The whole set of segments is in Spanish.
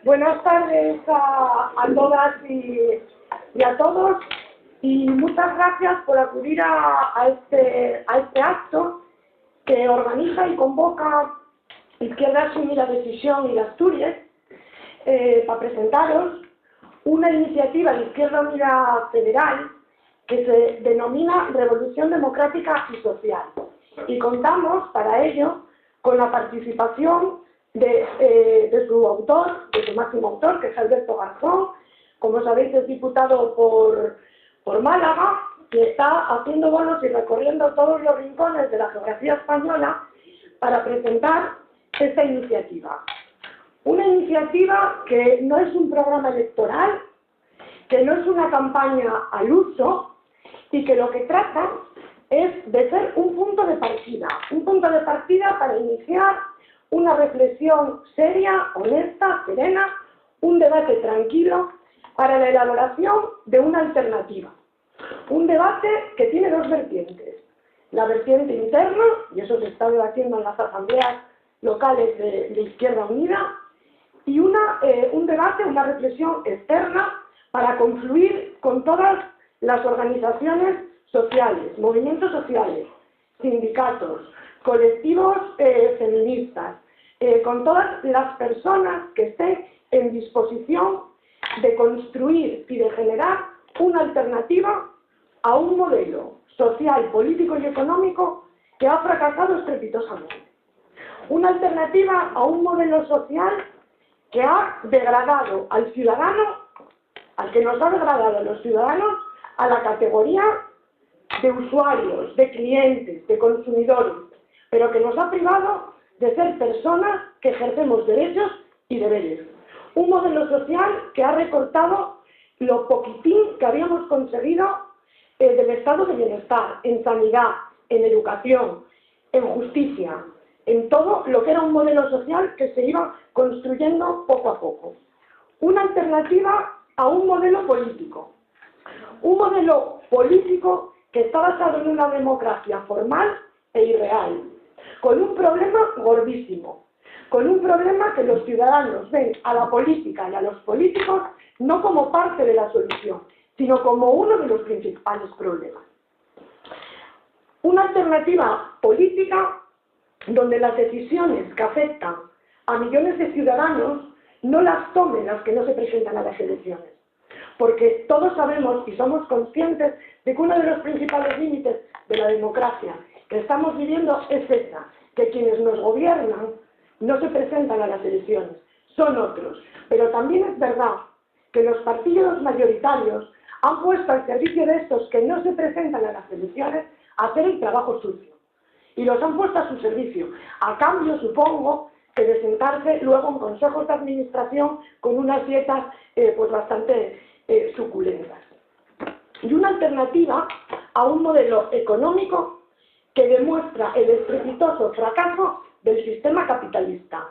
Buenas tardes a todas y a todos, y muchas gracias por acudir a este acto que organiza y convoca Izquierda Asumida Decisión y Asturias para presentaros una iniciativa de Izquierda Unida Federal que se denomina Revolución Democrática y Social. Y contamos para ello con la participación de su autor, de su máximo autor, que es Alberto Garzón. Como sabéis, es diputado por Málaga, y está haciendo bolos y recorriendo todos los rincones de la geografía española para presentar esta iniciativa. Una iniciativa que no es un programa electoral, que no es una campaña al uso, y que lo que trata es de ser un punto de partida para iniciar una reflexión seria, honesta, serena, un debate tranquilo para la elaboración de una alternativa. Un debate que tiene dos vertientes. La vertiente interna, y eso se está debatiendo en las asambleas locales de Izquierda Unida, y un debate, una reflexión externa para confluir con todas las organizaciones sociales, movimientos sociales, sindicatos, colectivos feministas, con todas las personas que estén en disposición de construir y de generar una alternativa a un modelo social, político y económico que ha fracasado estrepitosamente. Una alternativa a un modelo social que ha degradado al ciudadano, al que nos ha degradado a los ciudadanos, a la categoría de usuarios, de clientes, de consumidores, pero que nos ha privado de ser personas que ejercemos derechos y deberes. Un modelo social que ha recortado lo poquitín que habíamos conseguido del estado de bienestar, en sanidad, en educación, en justicia, en todo lo que era un modelo social que se iba construyendo poco a poco. Una alternativa a un modelo político. Un modelo político que está basado en una democracia formal e irreal, con un problema gordísimo, con un problema que los ciudadanos ven a la política y a los políticos no como parte de la solución, sino como uno de los principales problemas. Una alternativa política donde las decisiones que afectan a millones de ciudadanos no las tomen las que no se presentan a las elecciones. Porque todos sabemos y somos conscientes de que uno de los principales límites de la democracia que estamos viviendo es esa, que quienes nos gobiernan no se presentan a las elecciones, son otros. Pero también es verdad que los partidos mayoritarios han puesto al servicio de estos que no se presentan a las elecciones a hacer el trabajo sucio. Y los han puesto a su servicio, a cambio, supongo, que de sentarse luego en consejos de administración con unas dietas pues bastante suculentas. Y una alternativa a un modelo económico que demuestra el estrepitoso fracaso del sistema capitalista.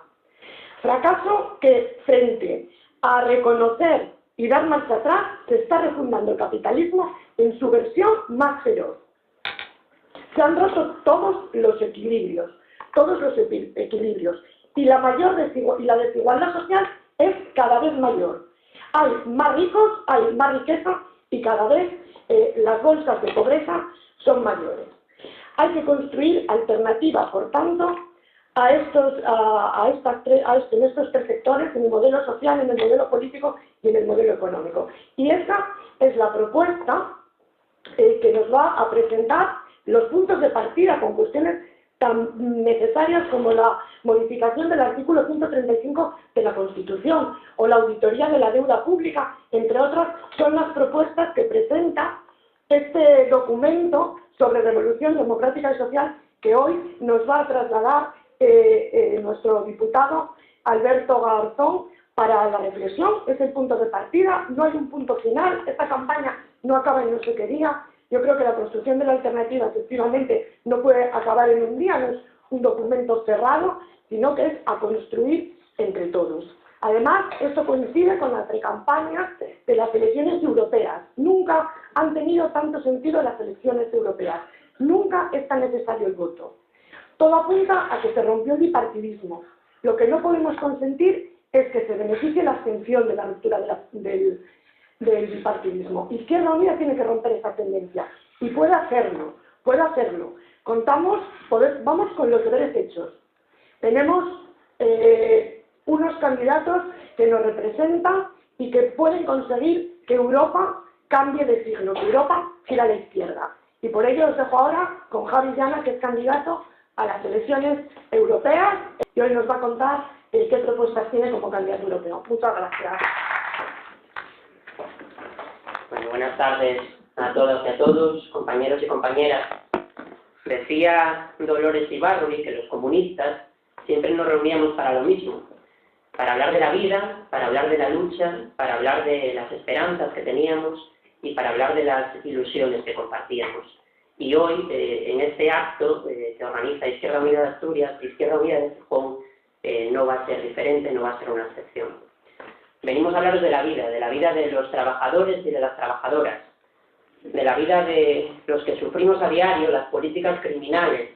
Fracaso que, frente a reconocer y dar marcha atrás, se está refundando el capitalismo en su versión más feroz. Se han roto todos los equilibrios, y la desigualdad social es cada vez mayor. Hay más ricos, hay más riqueza, y cada vez las bolsas de pobreza son mayores. Hay que construir alternativas, por tanto, en estos tres sectores, en el modelo social, en el modelo político y en el modelo económico. Y esa es la propuesta que nos va a presentar los puntos de partida con cuestiones tan necesarias como la modificación del artículo 135 de la Constitución o la auditoría de la deuda pública, entre otras, son las propuestas que presenta este documento sobre revolución democrática y social que hoy nos va a trasladar nuestro diputado Alberto Garzón para la reflexión. Es el punto de partida, no hay un punto final, esta campaña no acaba en no sé qué día. Yo creo que la construcción de la alternativa efectivamente no puede acabar en un día, no es un documento cerrado, sino que es a construir entre todos. Además, esto coincide con las precampañas de las elecciones europeas. Nunca han tenido tanto sentido las elecciones europeas. Nunca es tan necesario el voto. Todo apunta a que se rompió el bipartidismo. Lo que no podemos consentir es que se beneficie la abstención de la ruptura del bipartidismo. Izquierda Unida tiene que romper esa tendencia y puede hacerlo, puede hacerlo. Vamos con los deberes hechos. Tenemos unos candidatos que nos representan y que pueden conseguir que Europa cambie de signo, que Europa gira a la izquierda. Y por ello os dejo ahora con Javi Llana, que es candidato a las elecciones europeas, y hoy nos va a contar qué propuestas tiene como candidato europeo. Muchas gracias. Bueno, buenas tardes a todas y a todos, compañeros y compañeras. Decía Dolores Ibarruri que los comunistas siempre nos reuníamos para lo mismo, para hablar de la vida, para hablar de la lucha, para hablar de las esperanzas que teníamos y para hablar de las ilusiones que compartíamos. Y hoy, en este acto que organiza Izquierda Unida de Asturias, Izquierda Unida de Gijón, no va a ser diferente, no va a ser una excepción. Venimos a hablaros de la vida de los trabajadores y de las trabajadoras, de la vida de los que sufrimos a diario las políticas criminales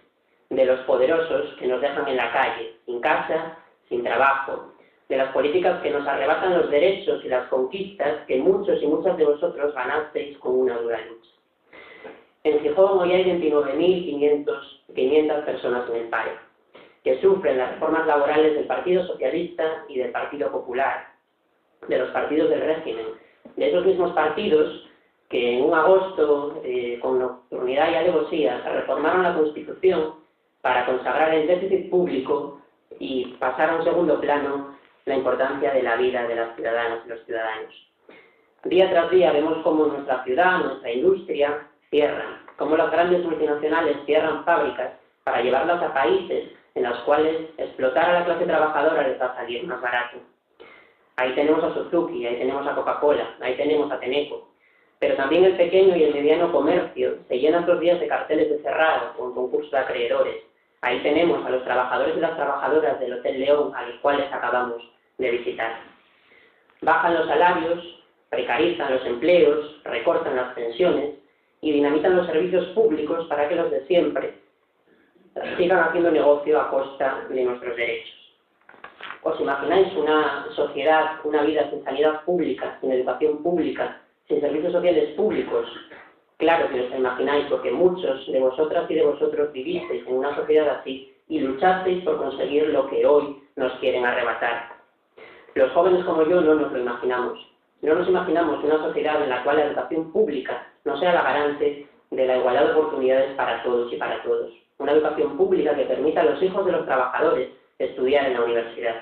de los poderosos que nos dejan en la calle, sin casa, sin trabajo, de las políticas que nos arrebatan los derechos y las conquistas que muchos y muchas de vosotros ganasteis con una dura lucha. En Gijón hoy hay 29.500 personas en el paro, que sufren las reformas laborales del Partido Socialista y del Partido Popular, de los partidos del régimen, de esos mismos partidos que en un agosto, con nocturnidad y alevosía, reformaron la Constitución para consagrar el déficit público y pasar a un segundo plano la importancia de la vida de las ciudadanas y los ciudadanos. Día tras día vemos cómo nuestra ciudad, nuestra industria, cierran, cómo las grandes multinacionales cierran fábricas para llevarlas a países en los cuales explotar a la clase trabajadora les va a salir más barato. Ahí tenemos a Suzuki, ahí tenemos a Coca-Cola, ahí tenemos a Tenneco. Pero también el pequeño y el mediano comercio se llenan estos días de carteles de cerrado con concursos de acreedores. Ahí tenemos a los trabajadores y las trabajadoras del Hotel León, a los cuales acabamos de visitar. Bajan los salarios, precarizan los empleos, recortan las pensiones y dinamitan los servicios públicos para que los de siempre sigan haciendo negocio a costa de nuestros derechos. ¿Os imagináis una sociedad, una vida sin sanidad pública, sin educación pública, sin servicios sociales públicos? Claro que os lo imagináis, porque muchos de vosotras y de vosotros vivisteis en una sociedad así y luchasteis por conseguir lo que hoy nos quieren arrebatar. Los jóvenes como yo no nos lo imaginamos. No nos imaginamos una sociedad en la cual la educación pública no sea la garante de la igualdad de oportunidades para todos y para todos. Una educación pública que permita a los hijos de los trabajadores estudiar en la universidad.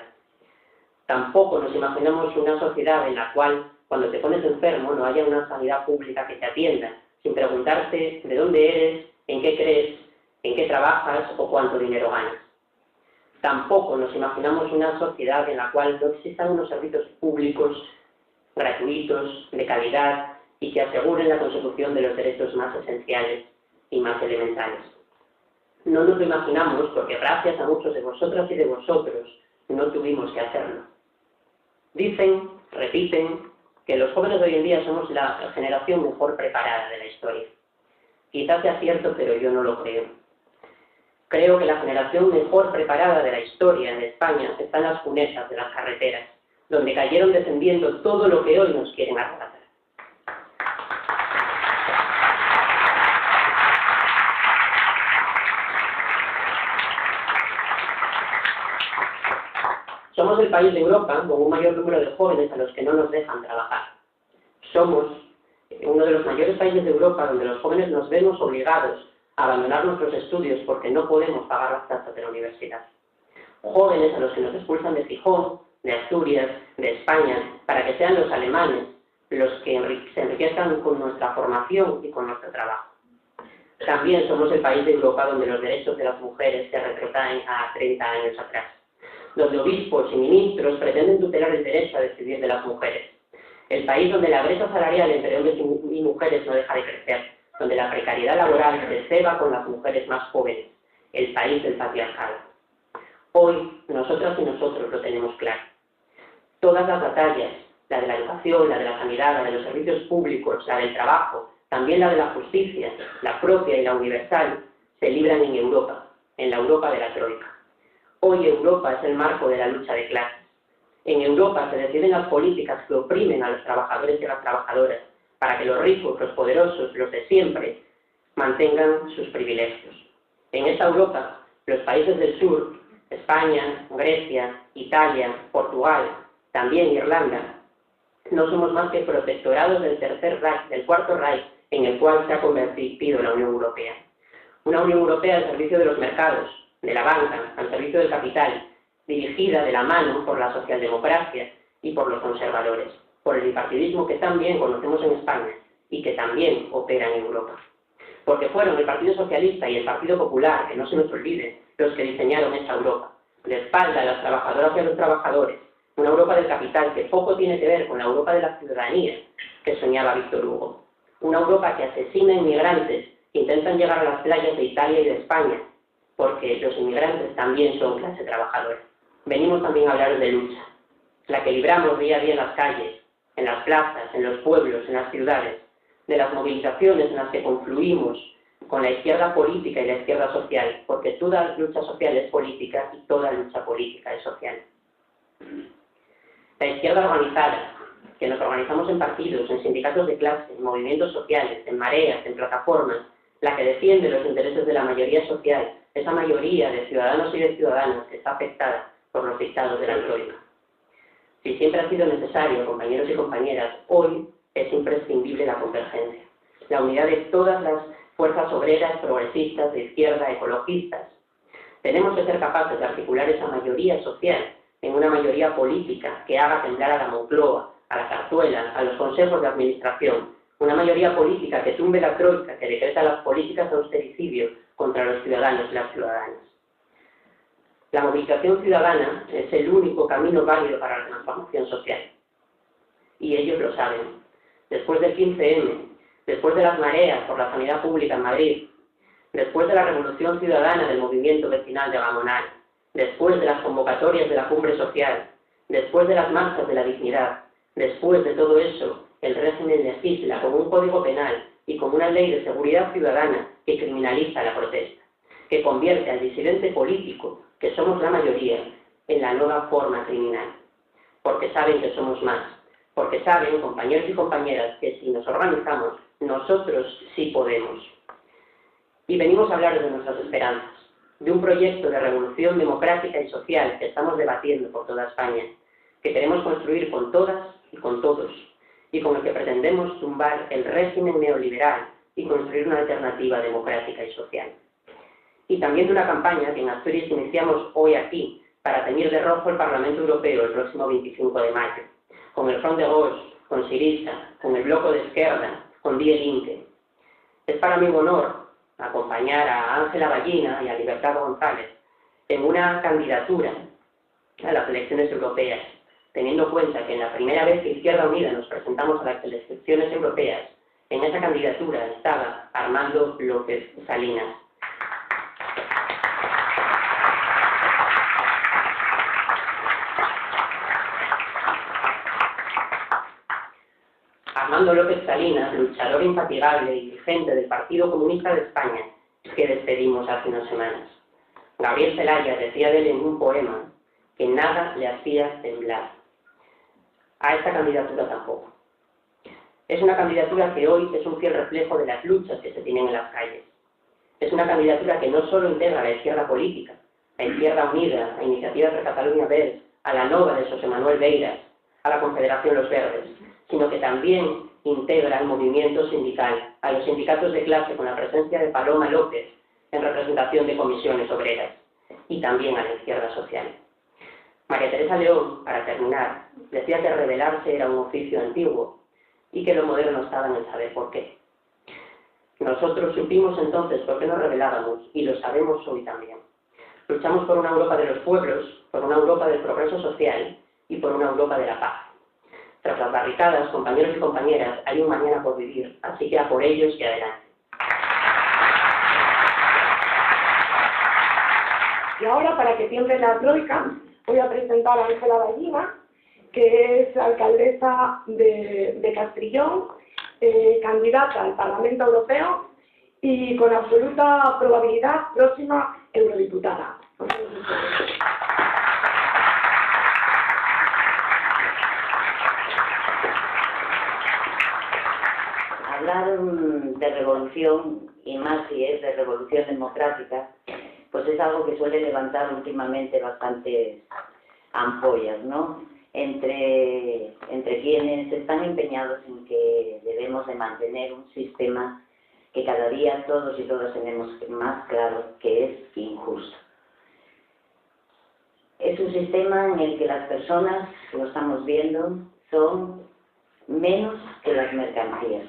Tampoco nos imaginamos una sociedad en la cual, cuando te pones enfermo, no haya una sanidad pública que te atienda, sin preguntarte de dónde eres, en qué crees, en qué trabajas o cuánto dinero ganas. Tampoco nos imaginamos una sociedad en la cual no existan unos servicios públicos gratuitos, de calidad y que aseguren la consecución de los derechos más esenciales y más elementales. No nos lo imaginamos porque gracias a muchos de vosotras y de vosotros no tuvimos que hacerlo. Dicen, repiten, que los jóvenes de hoy en día somos la generación mejor preparada de la historia. Quizás sea cierto, pero yo no lo creo. Creo que la generación mejor preparada de la historia en España está en las cunetas de las carreteras, donde cayeron defendiendo todo lo que hoy nos quieren arrebatar. Somos el país de Europa con un mayor número de jóvenes a los que no nos dejan trabajar. Somos uno de los mayores países de Europa donde los jóvenes nos vemos obligados a abandonar nuestros estudios porque no podemos pagar las tasas de la universidad. Jóvenes a los que nos expulsan de Gijón, de Asturias, de España, para que sean los alemanes los que se enriquezcan con nuestra formación y con nuestro trabajo. También somos el país de Europa donde los derechos de las mujeres se retrotraen a 30 años atrás, donde obispos y ministros pretenden tutelar el derecho a decidir de las mujeres. El país donde la brecha salarial entre hombres y mujeres no deja de crecer, donde la precariedad laboral se ceba con las mujeres más jóvenes. El país del patriarcado. Hoy, nosotras y nosotros lo tenemos claro. Todas las batallas, la de la educación, la de la sanidad, la de los servicios públicos, la del trabajo, también la de la justicia, la propia y la universal, se libran en Europa, en la Europa de la Troika. Hoy Europa es el marco de la lucha de clases. En Europa se deciden las políticas que oprimen a los trabajadores y a las trabajadoras para que los ricos, los poderosos, los de siempre, mantengan sus privilegios. En esta Europa, los países del sur, España, Grecia, Italia, Portugal, también Irlanda, no somos más que protectorados del Tercer Reich, del Cuarto Reich, en el cual se ha convertido la Unión Europea. Una Unión Europea al servicio de los mercados, de la banca, al servicio del capital, dirigida de la mano por la socialdemocracia y por los conservadores, por el bipartidismo que también conocemos en España y que también opera en Europa. Porque fueron el Partido Socialista y el Partido Popular, que no se nos olvide, los que diseñaron esta Europa, de espalda a las trabajadoras y a los trabajadores, una Europa del capital que poco tiene que ver con la Europa de la ciudadanía que soñaba Víctor Hugo. Una Europa que asesina inmigrantes que intentan llegar a las playas de Italia y de España, porque los inmigrantes también son clase trabajadora. Venimos también a hablar de lucha, la que libramos día a día en las calles, en las plazas, en los pueblos, en las ciudades, de las movilizaciones en las que confluimos con la izquierda política y la izquierda social, porque toda lucha social es política y toda lucha política es social. La izquierda organizada, que nos organizamos en partidos, en sindicatos de clase, en movimientos sociales, en mareas, en plataformas, la que defiende los intereses de la mayoría social, esa mayoría de ciudadanos y de ciudadanas que está afectada por los dictados de la troika. Si siempre ha sido necesario, compañeros y compañeras, hoy es imprescindible la convergencia, la unidad de todas las fuerzas obreras, progresistas, de izquierda, ecologistas. Tenemos que ser capaces de articular esa mayoría social en una mayoría política que haga temblar a la Moncloa, a la Zarzuela, a los consejos de administración, una mayoría política que tumbe la troika, que decreta las políticas de austericidio contra los ciudadanos y las ciudadanas. La movilización ciudadana es el único camino válido para la transformación social. Y ellos lo saben. Después del 15M, después de las mareas por la sanidad pública en Madrid, después de la revolución ciudadana del movimiento vecinal de Gamonal, después de las convocatorias de la cumbre social, después de las marchas de la dignidad, después de todo eso, el régimen legisla con un código penal y con una ley de seguridad ciudadana que criminaliza la protesta, que convierte al disidente político, que somos la mayoría, en la nueva forma criminal. Porque saben que somos más, porque saben, compañeros y compañeras, que si nos organizamos, nosotros sí podemos. Y venimos a hablar de nuestras esperanzas, de un proyecto de revolución democrática y social que estamos debatiendo por toda España, que queremos construir con todas y con todos, y con el que pretendemos tumbar el régimen neoliberal y construir una alternativa democrática y social. Y también de una campaña que en Asturias iniciamos hoy aquí, para teñir de rojo el Parlamento Europeo el próximo 25 de mayo, con el Front de Gauche, con Syriza, con el Bloco de Esquerda, con Die Linke. Es para mí un honor acompañar a Ángela Ballina y a Libertad González en una candidatura a las elecciones europeas, teniendo en cuenta que en la primera vez que Izquierda Unida nos presentamos a las elecciones europeas, en esa candidatura estaba Armando López Salinas. Armando López Salinas, luchador infatigable y dirigente del Partido Comunista de España, que despedimos hace unas semanas. Gabriel Celaya decía de él en un poema que nada le hacía temblar. A esta candidatura tampoco. Es una candidatura que hoy es un fiel reflejo de las luchas que se tienen en las calles. Es una candidatura que no solo integra a la izquierda política, a Izquierda Unida, a Iniciativa per Catalunya Verds, a la Nova de José Manuel Beiras, a la Confederación Los Verdes, sino que también integra al movimiento sindical, a los sindicatos de clase con la presencia de Paloma López en representación de comisiones obreras, y también a la izquierda social. María Teresa León, para terminar, decía que rebelarse era un oficio antiguo y que lo moderno estaba en el saber por qué. Nosotros supimos entonces por qué nos rebelábamos y lo sabemos hoy también. Luchamos por una Europa de los pueblos, por una Europa del progreso social y por una Europa de la paz. Tras las barricadas, compañeros y compañeras, hay un mañana por vivir, así que a por ellos y adelante. Y ahora, para que tiemble la troika, voy a presentar a Ángela Ballina, que es alcaldesa de Castrillón, candidata al Parlamento Europeo y con absoluta probabilidad próxima eurodiputada. revolución, y más si es de revolución democrática, pues es algo que suele levantar últimamente bastantes ampollas, ¿no? Entre quienes están empeñados en que debemos de mantener un sistema que cada día todos y todas tenemos más claro que es injusto. Es un sistema en el que las personas, lo estamos viendo, son menos que las mercancías.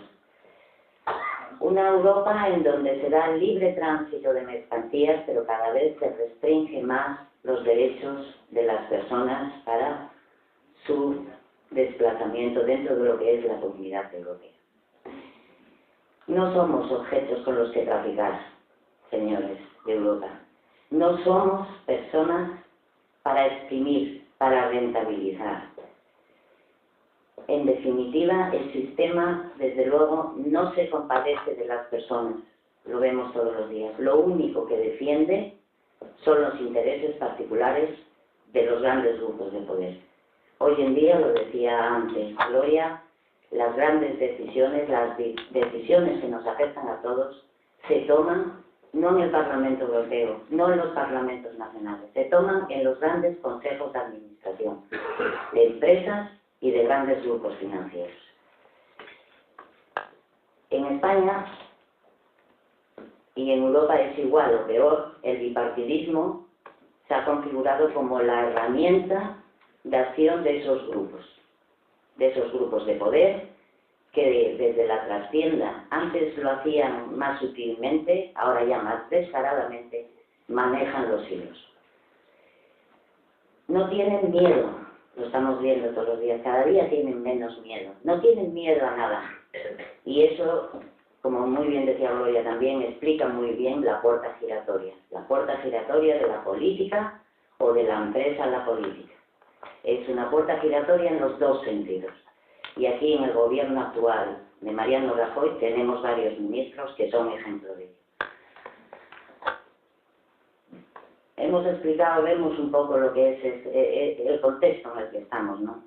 Una Europa en donde se da libre tránsito de mercancías, pero cada vez se restringe más los derechos de las personas para su desplazamiento dentro de lo que es la Comunidad Europea. No somos objetos con los que traficar, señores de Europa. No somos personas para exprimir, para rentabilizar. En definitiva, el sistema, desde luego, no se compadece de las personas. Lo vemos todos los días. Lo único que defiende son los intereses particulares de los grandes grupos de poder. Hoy en día, lo decía antes Gloria, las grandes decisiones, las decisiones que nos afectan a todos, se toman no en el Parlamento Europeo, no en los parlamentos nacionales, se toman en los grandes consejos de administración, de empresas y de grandes grupos financieros. En España y en Europa es igual o peor, el bipartidismo se ha configurado como la herramienta de acción de esos grupos de poder que desde la trastienda, antes lo hacían más sutilmente, ahora ya más descaradamente, manejan los hilos. No tienen miedo, lo estamos viendo todos los días, cada día tienen menos miedo, no tienen miedo a nada. Y eso, como muy bien decía Gloria también, explica muy bien la puerta giratoria de la política o de la empresa a la política. Es una puerta giratoria en los dos sentidos. Y aquí en el gobierno actual de Mariano Rajoy tenemos varios ministros que son ejemplo de ello. Hemos explicado, vemos un poco lo que es el contexto en el que estamos, ¿no?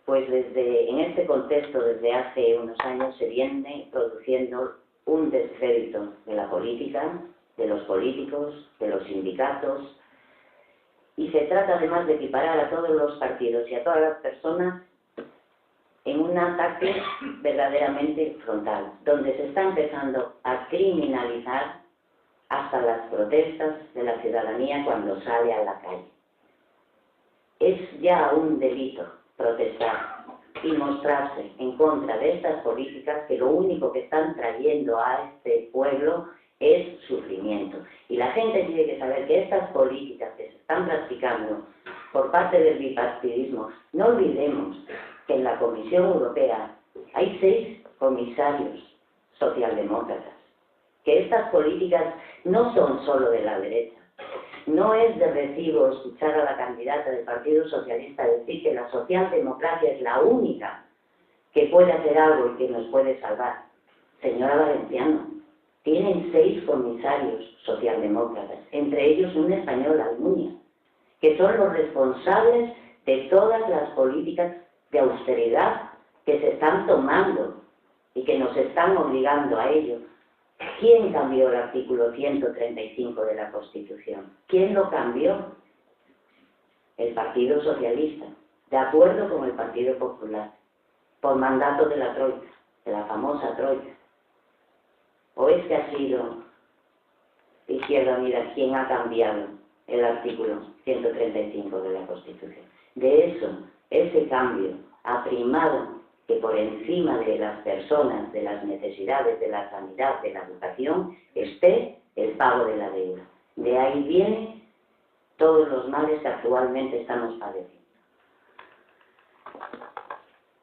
Pues en este contexto, desde hace unos años, se viene produciendo un descrédito de la política, de los políticos, de los sindicatos, y se trata además de equiparar a todos los partidos y a todas las personas en un ataque verdaderamente frontal, donde se está empezando a criminalizar hasta las protestas de la ciudadanía cuando sale a la calle. Es ya un delito protestar y mostrarse en contra de estas políticas que lo único que están trayendo a este pueblo es sufrimiento. Y la gente tiene que saber que estas políticas que se están practicando por parte del bipartidismo, no olvidemos que en la Comisión Europea hay 6 comisarios socialdemócratas, que estas políticas no son solo de la derecha. No es de recibo escuchar a la candidata del Partido Socialista decir que la socialdemocracia es la única que puede hacer algo y que nos puede salvar. Señora Valenciano, tienen 6 comisarios socialdemócratas, entre ellos un español, Almunia, que son los responsables de todas las políticas de austeridad que se están tomando y que nos están obligando a ello. ¿Quién cambió el artículo 135 de la Constitución? ¿Quién lo cambió? El Partido Socialista, de acuerdo con el Partido Popular, por mandato de la Troika, de la famosa Troika. ¿O es que ha sido Izquierda Unida quien ha cambiado el artículo 135 de la Constitución? De eso, ese cambio ha primado que por encima de las personas, de las necesidades, de la sanidad, de la educación, esté el pago de la deuda. De ahí vienen todos los males que actualmente estamos padeciendo.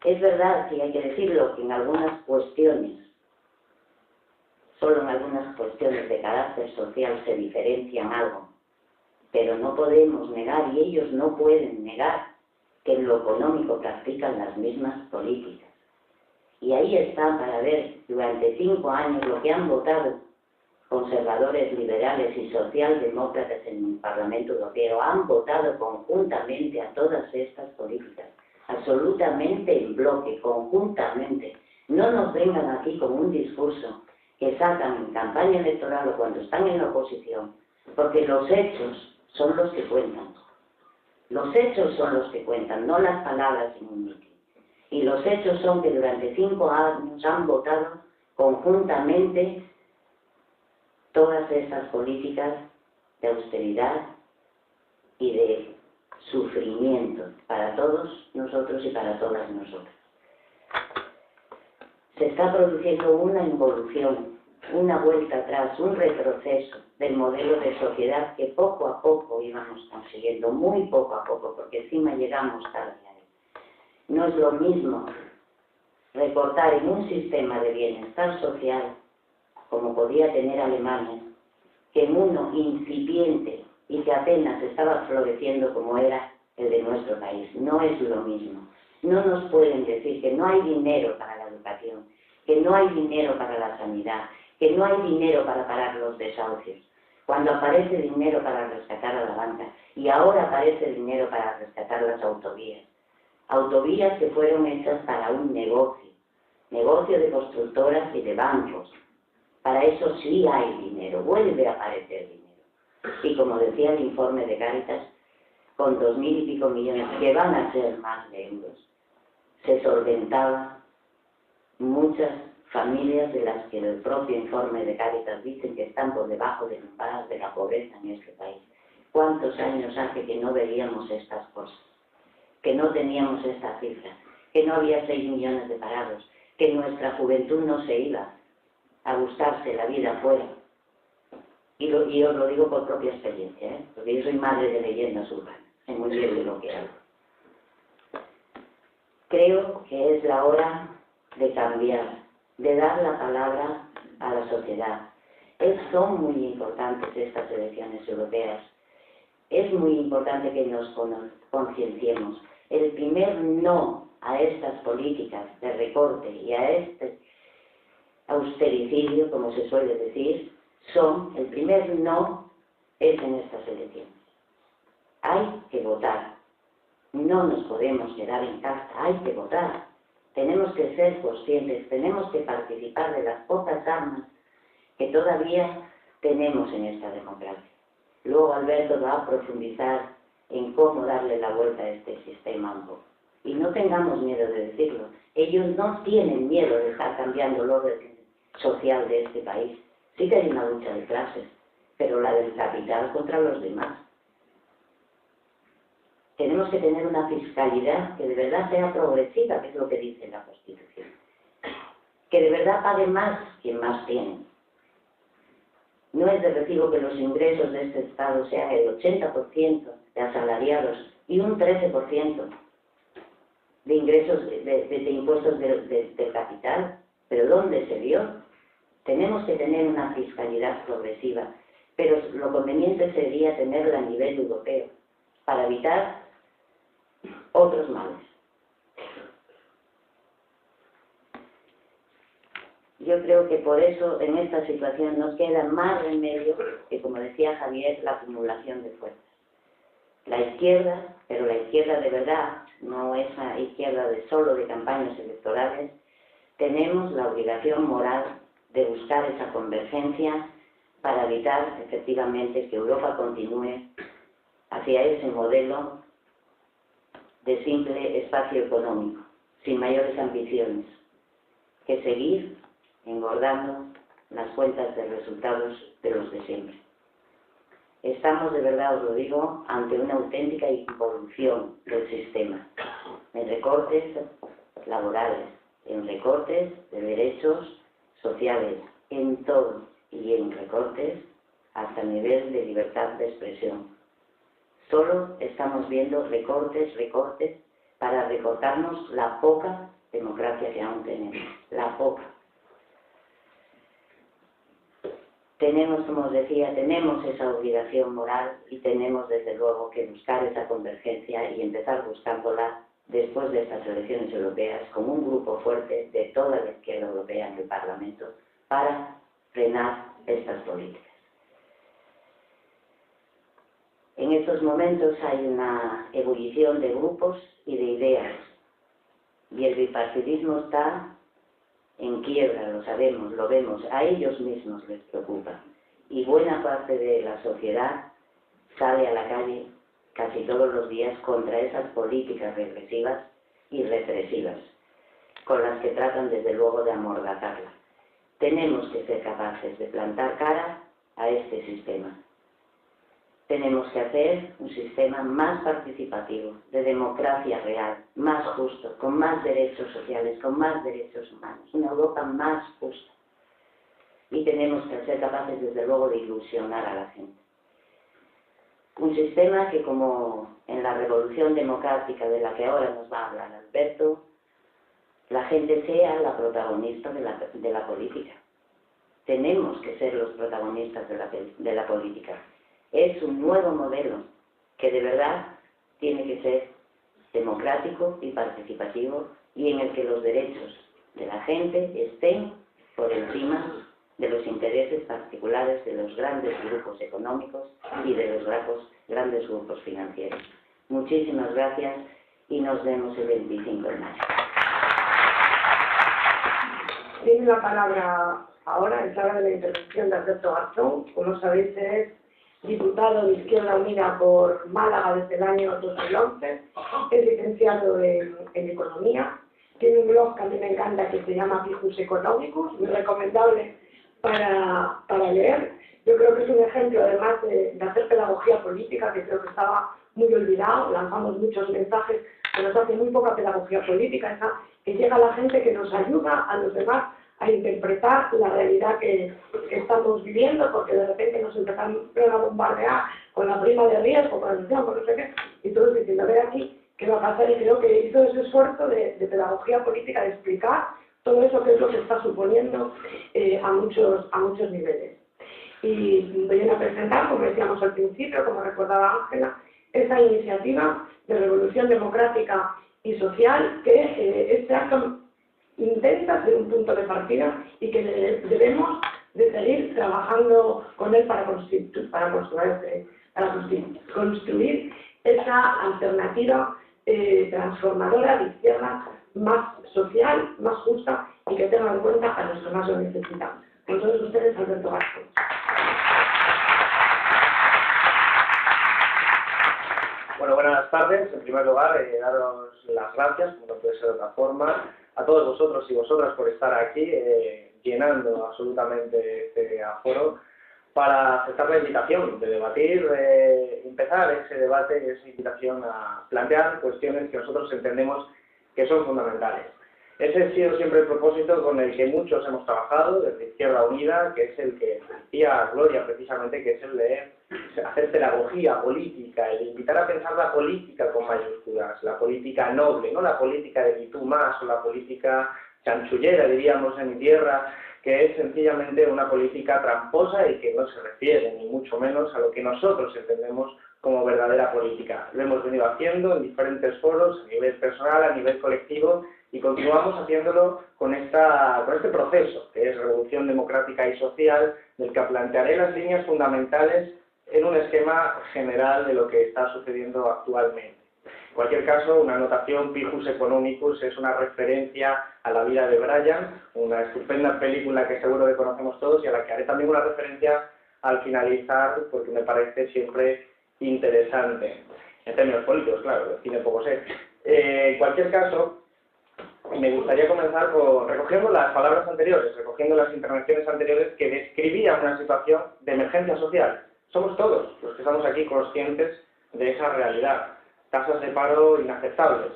Es verdad, y hay que decirlo, que en algunas cuestiones, solo en algunas cuestiones de carácter social se diferencian algo, pero no podemos negar, y ellos no pueden negar, que en lo económico practican las mismas políticas. Y ahí está para ver durante 5 años lo que han votado conservadores, liberales y socialdemócratas en el Parlamento Europeo. Han votado conjuntamente a todas estas políticas, absolutamente en bloque, conjuntamente. No nos vengan aquí con un discurso que sacan en campaña electoral o cuando están en la oposición, porque los hechos son los que cuentan. Los hechos son los que cuentan, no las palabras en un mitin. Y los hechos son que durante 5 años han votado conjuntamente todas estas políticas de austeridad y de sufrimiento para todos nosotros y para todas nosotras. Se está produciendo una involución, una vuelta atrás, un retroceso del modelo de sociedad que poco a poco íbamos consiguiendo, muy poco a poco, porque encima llegamos tarde a él. No es lo mismo recortar en un sistema de bienestar social, como podía tener Alemania, que en uno incipiente y que apenas estaba floreciendo como era el de nuestro país. No es lo mismo. No nos pueden decir que no hay dinero para la educación, que no hay dinero para la sanidad, que no hay dinero para parar los desahucios. Cuando aparece dinero para rescatar a la banca y ahora aparece dinero para rescatar las autovías. Autovías que fueron hechas para un negocio de constructoras y de bancos. Para eso sí hay dinero, vuelve a aparecer dinero. Y como decía el informe de Cáritas, con 2.000 y pico millones, que van a ser más de euros, se solventaban muchas familias de las que el propio informe de Cáritas dicen que están por debajo del umbral de la pobreza en este país. ¿Cuántos años hace que no veíamos estas cosas? Que no teníamos estas cifras, que no había 6 millones de parados, que nuestra juventud no se iba a buscarse la vida afuera. Y os lo digo por propia experiencia, porque yo soy madre de leyendas urbanas, sé muy bien de lo que hago. Creo que es la hora de cambiar, de dar la palabra a la sociedad. Son muy importantes estas elecciones europeas. Es muy importante que nos concienciemos. El primer no a estas políticas de recorte y a este austericidio, como se suele decir, el primer no es en estas elecciones. Hay que votar. No nos podemos quedar en casa, hay que votar. Tenemos que ser conscientes, tenemos que participar de las pocas armas que todavía tenemos en esta democracia. Luego Alberto va a profundizar en cómo darle la vuelta a este sistema un poco. Y no tengamos miedo de decirlo. Ellos no tienen miedo de estar cambiando el orden social de este país. Sí que hay una lucha de clases, pero la del capital contra los demás. Tenemos que tener una fiscalidad que de verdad sea progresiva, que es lo que dice la Constitución. Que de verdad pague más quien más tiene. No es de recibo que los ingresos de este Estado sean el 80% de asalariados y un 13% de ingresos de impuestos del capital. ¿Pero dónde se vio? Tenemos que tener una fiscalidad progresiva, pero lo conveniente sería tenerla a nivel europeo para evitar otros males. Yo creo que por eso en esta situación nos queda más remedio que, como decía Javier, la acumulación de fuerzas. La izquierda, pero la izquierda de verdad, no esa izquierda solo de campañas electorales, tenemos la obligación moral de buscar esa convergencia para evitar efectivamente que Europa continúe hacia ese modelo de simple espacio económico, sin mayores ambiciones, que seguir engordando las cuentas de resultados de los de siempre. Estamos, de verdad os lo digo, ante una auténtica involución del sistema, en recortes laborales, en recortes de derechos sociales, en todo, y en recortes hasta el nivel de libertad de expresión. Solo estamos viendo recortes para recortarnos la poca democracia que aún tenemos, la poca. Tenemos, como os decía, tenemos esa obligación moral y tenemos desde luego que buscar esa convergencia y empezar buscándola después de estas elecciones europeas con un grupo fuerte de toda la izquierda europea en el Parlamento para frenar estas políticas. En estos momentos hay una ebullición de grupos y de ideas y el bipartidismo está en quiebra, lo sabemos, lo vemos, a ellos mismos les preocupa. Y buena parte de la sociedad sale a la calle casi todos los días contra esas políticas regresivas y represivas, con las que tratan desde luego de amordazarla. Tenemos que ser capaces de plantar cara a este sistema. Tenemos que hacer un sistema más participativo, de democracia real, más justo, con más derechos sociales, con más derechos humanos, una Europa más justa. Y tenemos que ser capaces, desde luego, de ilusionar a la gente. Un sistema que, como en la revolución democrática de la que ahora nos va a hablar Alberto, la gente sea la protagonista de la política. Tenemos que ser los protagonistas de la política. Es un nuevo modelo que de verdad tiene que ser democrático y participativo y en el que los derechos de la gente estén por encima de los intereses particulares de los grandes grupos económicos y de los grandes grupos financieros. Muchísimas gracias y nos vemos el 25 de mayo. Tiene la palabra ahora, es hora de la intervención de Alberto Garzón. Como sabéis, es diputado de Izquierda Unida por Málaga desde el año 2011, es licenciado en Economía, tiene un blog que a mí me encanta que se llama Fijus Economicus, muy recomendable para leer. Yo creo que es un ejemplo, además, de hacer pedagogía política, que creo que estaba muy olvidado. Lanzamos muchos mensajes, pero se hace muy poca pedagogía política, esa que llega a la gente, que nos ayuda a los demás a interpretar la realidad que estamos viviendo, porque de repente nos empezaron a bombardear con la prima de riesgo, con la inflación, con no sé qué, y todos diciendo, a ver aquí qué va a pasar. Y creo que hizo ese esfuerzo de pedagogía política, de explicar todo eso que es lo que está suponiendo a muchos niveles. Y voy a presentar, como decíamos al principio, como recordaba Ángela, esa iniciativa de revolución democrática y social que este acto intenta ser un punto de partida y que debemos de seguir trabajando con él para construir esa alternativa transformadora de izquierda, más social, más justa y que tenga en cuenta a los que más lo necesitan. Con todos ustedes, Alberto Garzón. Bueno, buenas tardes. En primer lugar, daros las gracias, como no puede ser de otra forma, a todos vosotros y vosotras por estar aquí, llenando absolutamente este aforo, para aceptar la invitación de debatir, empezar ese debate, esa invitación a plantear cuestiones que nosotros entendemos que son fundamentales. Ese ha sido siempre el propósito con el que muchos hemos trabajado desde Izquierda Unida, que es el que decía Gloria precisamente, que es el de hacer pedagogía política, el de invitar a pensar la política con mayúsculas, la política noble, no la política de ni tú más o la política chanchullera, diríamos en mi tierra, que es sencillamente una política tramposa y que no se refiere ni mucho menos a lo que nosotros entendemos como verdadera política. Lo hemos venido haciendo en diferentes foros, a nivel personal, a nivel colectivo, y continuamos haciéndolo con este proceso, que es revolución democrática y social, del que plantearé las líneas fundamentales en un esquema general de lo que está sucediendo actualmente. En cualquier caso, una anotación, Fijus Economicus es una referencia a la vida de Brian, una estupenda película que seguro que conocemos todos y a la que haré también una referencia al finalizar, porque me parece siempre interesante. En términos políticos, claro, de cine poco sé. En cualquier caso, me gustaría comenzar recogiendo las palabras anteriores, recogiendo las intervenciones anteriores que describían una situación de emergencia social. Somos todos los que estamos aquí conscientes de esa realidad. Tasas de paro inaceptables,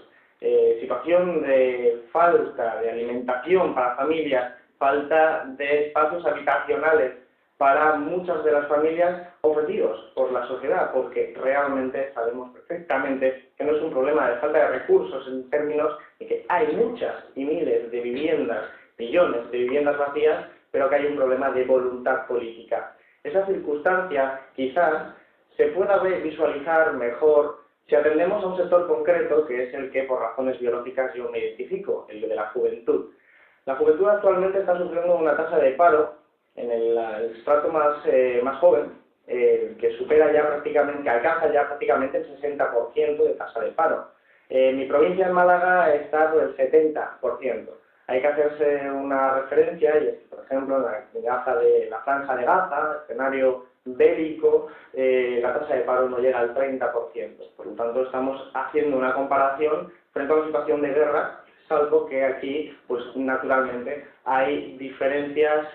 situación de falta de alimentación para familias, falta de espacios habitacionales para muchas de las familias ofrecidos por la sociedad, porque realmente sabemos perfectamente que no es un problema de falta de recursos en términos de que hay muchas y miles de viviendas, millones de viviendas vacías, pero que hay un problema de voluntad política. Esa circunstancia quizás se pueda visualizar mejor si atendemos a un sector concreto, que es el que por razones biológicas yo me identifico, el de la juventud. La juventud actualmente está sufriendo una tasa de paro en el estrato más joven, que supera ya prácticamente, que alcanza ya prácticamente el 60% de tasa de paro. Mi provincia en Málaga está por el 70%. Hay que hacerse una referencia, y es que, por ejemplo, en la franja de Gaza, escenario bélico, la tasa de paro no llega al 30%. Por lo tanto, estamos haciendo una comparación frente a una situación de guerra, salvo que aquí, pues naturalmente, hay diferencias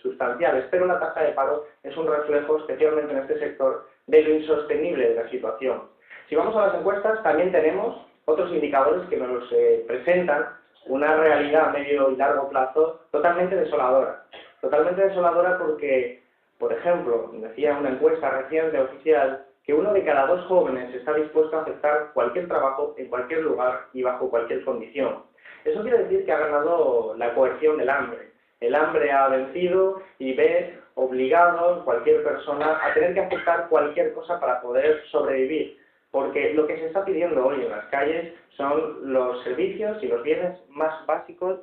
sustanciales. Pero la tasa de paro es un reflejo, especialmente en este sector, de lo insostenible de la situación. Si vamos a las encuestas, también tenemos otros indicadores que nos presentan una realidad a medio y largo plazo totalmente desoladora. Totalmente desoladora porque, por ejemplo, decía una encuesta reciente oficial que 1 de cada 2 jóvenes está dispuesto a aceptar cualquier trabajo en cualquier lugar y bajo cualquier condición. Eso quiere decir que ha ganado la coerción del hambre. El hambre ha vencido y ve obligado cualquier persona a tener que aceptar cualquier cosa para poder sobrevivir. Porque lo que se está pidiendo hoy en las calles son los servicios y los bienes más básicos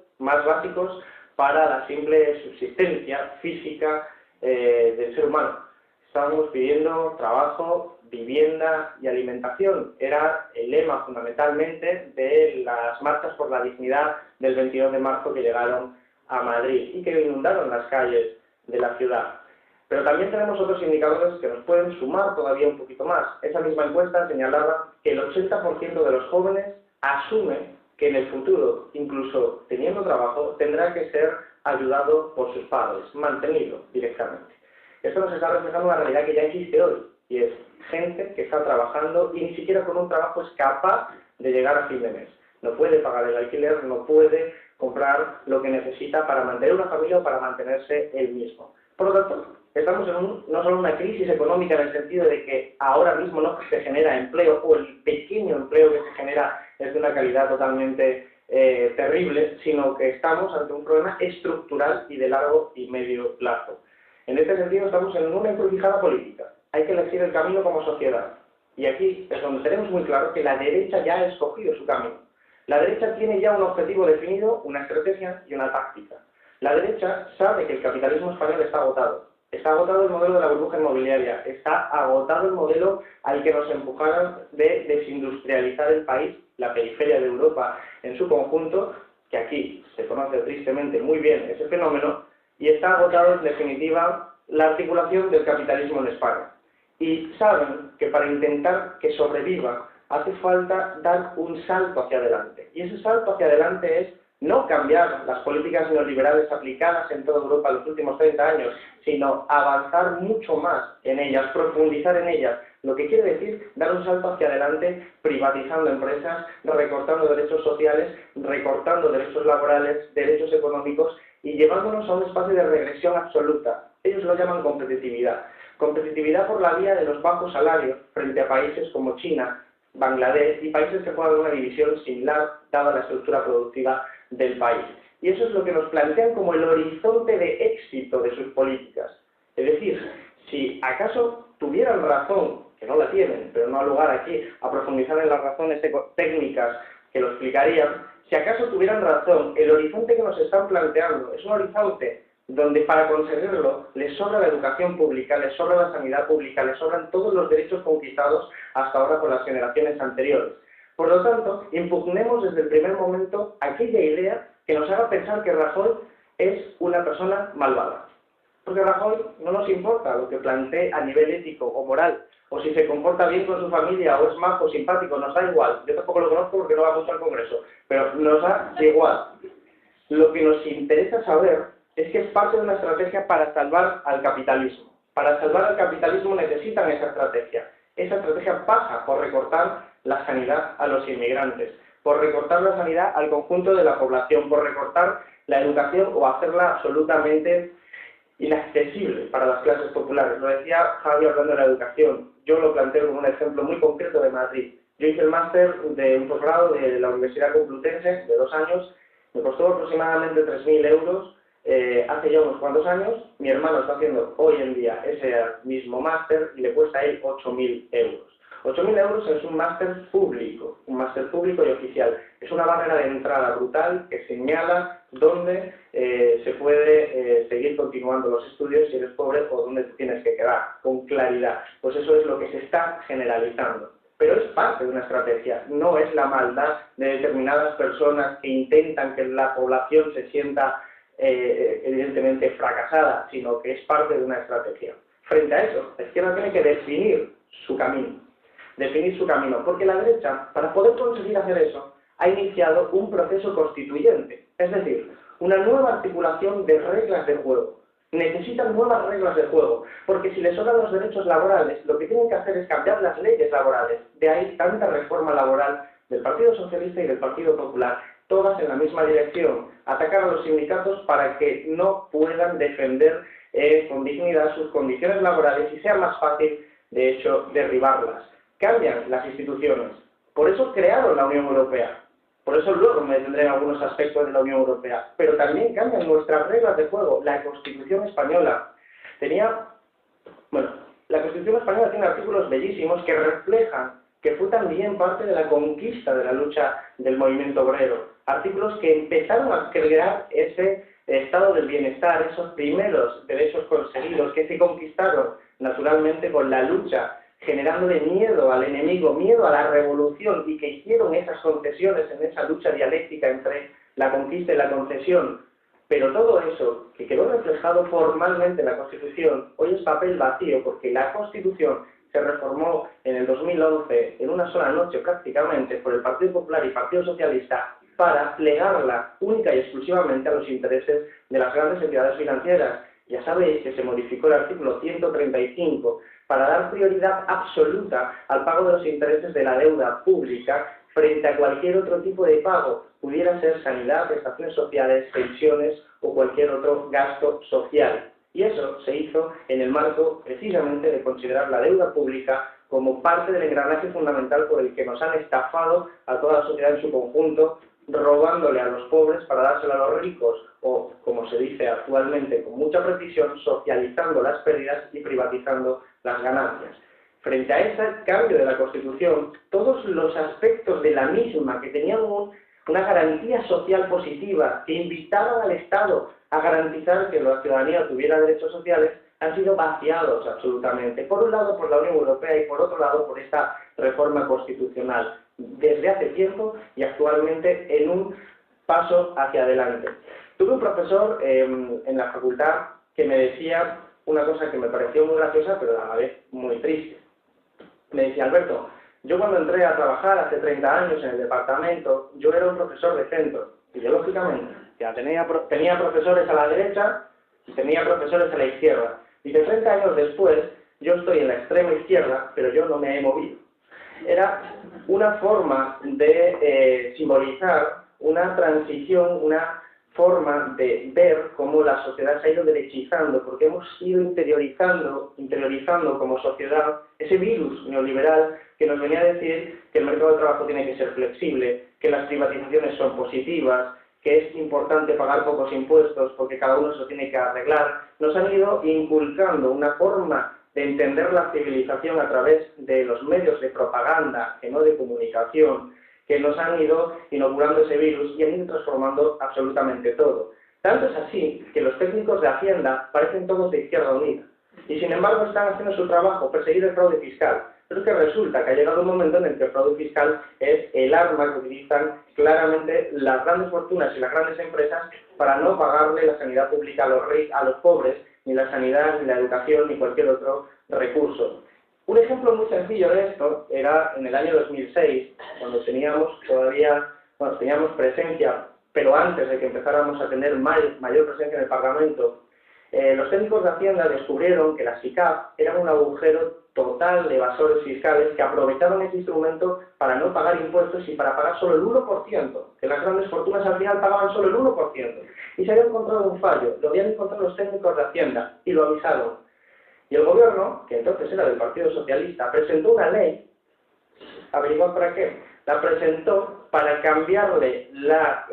para la simple subsistencia física del ser humano. Estamos pidiendo trabajo, vivienda y alimentación. Era el lema fundamentalmente de las marchas por la dignidad del 22 de marzo que llegaron a Madrid y que inundaron las calles de la ciudad. Pero también tenemos otros indicadores que nos pueden sumar todavía un poquito más. Esa misma encuesta señalaba que el 80% de los jóvenes asume que en el futuro, incluso teniendo trabajo, tendrá que ser ayudado por sus padres, mantenido directamente. Esto nos está reflejando una realidad que ya existe hoy, y es gente que está trabajando y ni siquiera con un trabajo es capaz de llegar a fin de mes. No puede pagar el alquiler, no puede comprar lo que necesita para mantener una familia o para mantenerse él mismo. Por lo tanto, estamos en no solo una crisis económica en el sentido de que ahora mismo no se genera empleo o el pequeño empleo que se genera es de una calidad totalmente terrible, sino que estamos ante un problema estructural y de largo y medio plazo. En este sentido estamos en una encrucijada política. Hay que elegir el camino como sociedad. Y aquí es donde tenemos muy claro que la derecha ya ha escogido su camino. La derecha tiene ya un objetivo definido, una estrategia y una táctica. La derecha sabe que el capitalismo español está agotado. Está agotado el modelo de la burbuja inmobiliaria, está agotado el modelo al que nos empujaron de desindustrializar el país, la periferia de Europa en su conjunto, que aquí se conoce tristemente muy bien ese fenómeno, y está agotado en definitiva la articulación del capitalismo en España. Y saben que para intentar que sobreviva hace falta dar un salto hacia adelante. Y ese salto hacia adelante es no cambiar las políticas neoliberales aplicadas en toda Europa en los últimos 30 años, sino avanzar mucho más en ellas, profundizar en ellas, lo que quiere decir dar un salto hacia adelante privatizando empresas, recortando derechos sociales, recortando derechos laborales, derechos económicos y llevándonos a un espacio de regresión absoluta. Ellos lo llaman competitividad. Competitividad por la vía de los bajos salarios frente a países como China, Bangladesh y países que juegan una división similar dada la estructura productiva del país. Y eso es lo que nos plantean como el horizonte de éxito de sus políticas. Es decir, si acaso tuvieran razón, que no la tienen, pero no ha lugar aquí a profundizar en las razones técnicas que lo explicarían, si acaso tuvieran razón, el horizonte que nos están planteando es un horizonte donde para conseguirlo les sobra la educación pública, les sobra la sanidad pública, les sobran todos los derechos conquistados hasta ahora por las generaciones anteriores. Por lo tanto, impugnemos desde el primer momento aquella idea que nos haga pensar que Rajoy es una persona malvada. Porque Rajoy no nos importa lo que plantee a nivel ético o moral, o si se comporta bien con su familia, o es majo, simpático, nos da igual. Yo tampoco lo conozco porque no va mucho al Congreso, pero nos da igual. Lo que nos interesa saber es que es parte de una estrategia para salvar al capitalismo. Para salvar al capitalismo necesitan esa estrategia. Esa estrategia pasa por recortar la sanidad a los inmigrantes, por recortar la sanidad al conjunto de la población, por recortar la educación o hacerla absolutamente inaccesible para las clases populares. Lo decía Javi hablando de la educación. Yo lo planteo como un ejemplo muy concreto de Madrid. Yo hice el máster de un posgrado de la Universidad Complutense de 2 años. Me costó aproximadamente 3.000 euros. Hace ya unos cuantos años. Mi hermano está haciendo hoy en día ese mismo máster y le cuesta a él 8.000 euros. 8.000 euros es un máster público y oficial. Es una barrera de entrada brutal que señala dónde se puede seguir continuando los estudios si eres pobre o dónde te tienes que quedar, con claridad. Pues eso es lo que se está generalizando. pero es parte de una estrategia, no es la maldad de determinadas personas que intentan que la población se sienta evidentemente fracasada, sino que es parte de una estrategia. Frente a eso, la izquierda tiene que definir su camino, porque la derecha, para poder conseguir hacer eso, ha iniciado un proceso constituyente, es decir, una nueva articulación de reglas de juego. Necesitan nuevas reglas de juego, porque si les sobran los derechos laborales, lo que tienen que hacer es cambiar las leyes laborales. De ahí tanta reforma laboral del Partido Socialista y del Partido Popular, todas en la misma dirección, atacar a los sindicatos para que no puedan defender con dignidad sus condiciones laborales y sea más fácil, de hecho, derribarlas. Cambian las instituciones, por eso crearon la Unión Europea. Por eso luego me detendré en algunos aspectos de la Unión Europea. Pero también cambian nuestras reglas de juego. La Constitución Española la Constitución Española tiene artículos bellísimos que reflejan que fue también parte de la conquista de la lucha del movimiento obrero. Artículos que empezaron a crear ese estado del bienestar, esos primeros derechos conseguidos que se conquistaron naturalmente con la lucha, generándole miedo al enemigo, miedo a la revolución, y que hicieron esas concesiones en esa lucha dialéctica entre la conquista y la concesión. Pero todo eso, que quedó reflejado formalmente en la Constitución, hoy es papel vacío, porque la Constitución se reformó en el 2011, en una sola noche prácticamente, por el Partido Popular y Partido Socialista, para plegarla única y exclusivamente a los intereses de las grandes entidades financieras. Ya sabéis que se modificó el artículo 135 para dar prioridad absoluta al pago de los intereses de la deuda pública frente a cualquier otro tipo de pago, pudiera ser sanidad, prestaciones sociales, pensiones o cualquier otro gasto social. Y eso se hizo en el marco precisamente de considerar la deuda pública como parte del engranaje fundamental por el que nos han estafado a toda la sociedad en su conjunto, robándole a los pobres para dárselo a los ricos, o, como se dice actualmente con mucha precisión, socializando las pérdidas y privatizando las ganancias. Frente a ese cambio de la Constitución, todos los aspectos de la misma que tenían una garantía social positiva, que invitaban al Estado a garantizar que la ciudadanía tuviera derechos sociales, han sido vaciados absolutamente. Por un lado por la Unión Europea y por otro lado por esta reforma constitucional, desde hace tiempo y actualmente en un paso hacia adelante. Tuve un profesor en la facultad que me decía una cosa que me pareció muy graciosa, pero a la vez muy triste. Me decía: Alberto, yo cuando entré a trabajar hace 30 años en el departamento, yo era un profesor de centro, ideológicamente. Ya tenía profesores a la derecha y tenía profesores a la izquierda. Y de 30 años después, yo estoy en la extrema izquierda, pero yo no me he movido. Era una forma de simbolizar una transición, una forma de ver cómo la sociedad se ha ido derechizando, porque hemos ido interiorizando como sociedad ese virus neoliberal que nos venía a decir que el mercado de trabajo tiene que ser flexible, que las privatizaciones son positivas, que es importante pagar pocos impuestos porque cada uno se lo tiene que arreglar. Nos han ido inculcando una forma de entender la civilización a través de los medios de propaganda, que no de comunicación, que nos han ido inoculando ese virus y han ido transformando absolutamente todo. Tanto es así que los técnicos de Hacienda parecen todos de Izquierda Unida y sin embargo están haciendo su trabajo, perseguir el fraude fiscal. Pero es que resulta que ha llegado un momento en el que el fraude fiscal es el arma que utilizan claramente las grandes fortunas y las grandes empresas para no pagarle la sanidad pública a los pobres, ni la sanidad, ni la educación, ni cualquier otro recurso. Un ejemplo muy sencillo de esto era en el año 2006, cuando teníamos presencia, pero antes de que empezáramos a tener mayor presencia en el Parlamento, los técnicos de Hacienda descubrieron que las SICAF eran un agujero total de evasores fiscales que aprovechaban ese instrumento para no pagar impuestos y para pagar solo el 1%, que las grandes fortunas al final pagaban solo el 1%. Y se había encontrado un fallo, lo habían encontrado los técnicos de Hacienda y lo avisaron. Y el gobierno, que entonces era del Partido Socialista, presentó una ley. ¿Averiguad para qué? La presentó para cambiarle la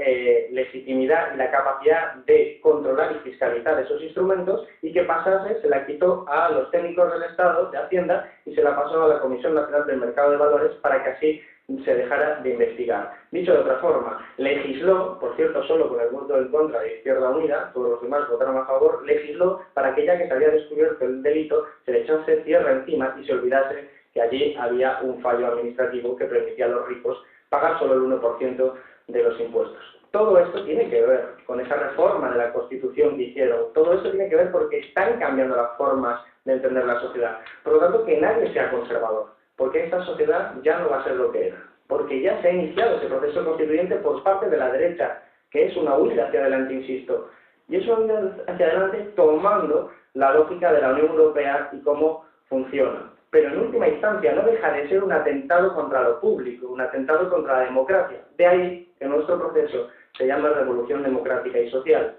legitimidad y la capacidad de controlar y fiscalizar esos instrumentos y que pasase, se la quitó a los técnicos del Estado, de Hacienda, y se la pasó a la Comisión Nacional del Mercado de Valores para que así se dejara de investigar. Dicho de otra forma, legisló, por cierto solo con el voto en contra de Izquierda Unida, todos los demás votaron a favor, legisló para que ya que se había descubierto el delito se le echase tierra encima y se olvidase que allí había un fallo administrativo que permitía a los ricos pagar solo el 1% de los impuestos. Todo esto tiene que ver con esa reforma de la Constitución que hicieron. Todo esto tiene que ver porque están cambiando las formas de entender la sociedad. Por lo tanto, que nadie sea conservador, porque esta sociedad ya no va a ser lo que era. Porque ya se ha iniciado ese proceso constituyente por parte de la derecha, que es una huida hacia adelante, insisto. Y es una huida hacia adelante tomando la lógica de la Unión Europea y cómo funciona. Pero en última instancia no deja de ser un atentado contra lo público, un atentado contra la democracia. De ahí que nuestro proceso se llama Revolución Democrática y Social.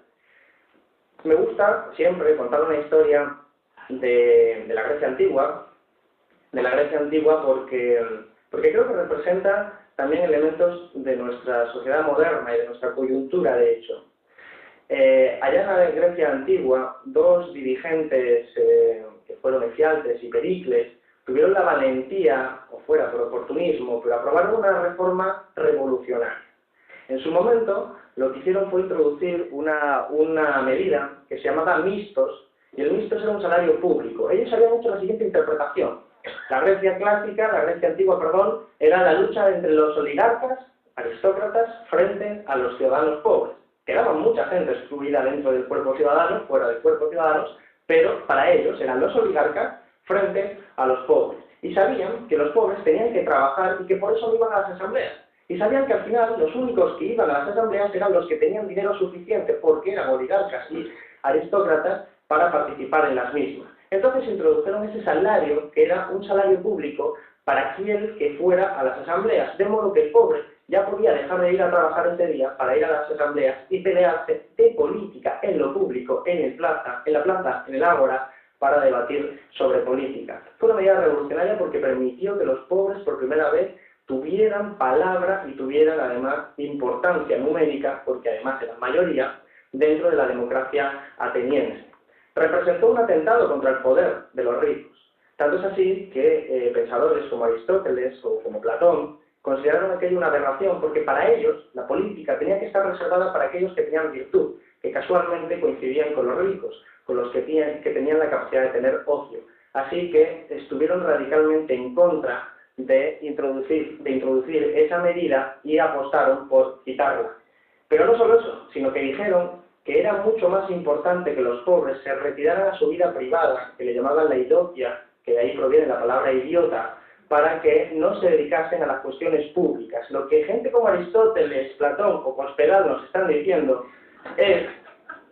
Me gusta siempre contar una historia de la Grecia Antigua, porque creo que representa también elementos de nuestra sociedad moderna y de nuestra coyuntura, de hecho. Allá en la Grecia Antigua, dos dirigentes que fueron Efialtes y Pericles tuvieron la valentía, o fuera por oportunismo, pero aprobaron una reforma revolucionaria. En su momento, lo que hicieron fue introducir una medida que se llamaba mistos, y el mistos era un salario público. Ellos habían hecho la siguiente interpretación. La Grecia clásica, la Grecia antigua, perdón, era la lucha entre los oligarcas, aristócratas, frente a los ciudadanos pobres. Quedaba mucha gente excluida dentro del cuerpo ciudadano, fuera del cuerpo ciudadanos, pero para ellos eran los oligarcas frente a los pobres. Y sabían que los pobres tenían que trabajar y que por eso no iban a las asambleas. Y sabían que al final los únicos que iban a las asambleas eran los que tenían dinero suficiente, porque eran oligarcas y aristócratas, para participar en las mismas. Entonces introdujeron ese salario, que era un salario público, para aquel que fuera a las asambleas, de modo que el pobre ya podía dejar de ir a trabajar ese día para ir a las asambleas y pelearse de política en lo público, en la plaza, en el ágora, para debatir sobre política. Fue una medida revolucionaria porque permitió que los pobres por primera vez tuvieran palabra y tuvieran además importancia numérica, porque además eran mayoría, dentro de la democracia ateniense. Representó un atentado contra el poder de los ricos. Tanto es así que pensadores como Aristóteles o como Platón consideraron aquello una aberración, porque para ellos la política tenía que estar reservada para aquellos que tenían virtud, que casualmente coincidían con los ricos, con los que tenían la capacidad de tener ocio. Así que estuvieron radicalmente en contra de introducir esa medida y apostaron por quitarla. Pero no solo eso, sino que dijeron que era mucho más importante que los pobres se retiraran a su vida privada, que le llamaban la idotia, que de ahí proviene la palabra idiota, para que no se dedicasen a las cuestiones públicas. Lo que gente como Aristóteles, Platón o Cospedal nos están diciendo es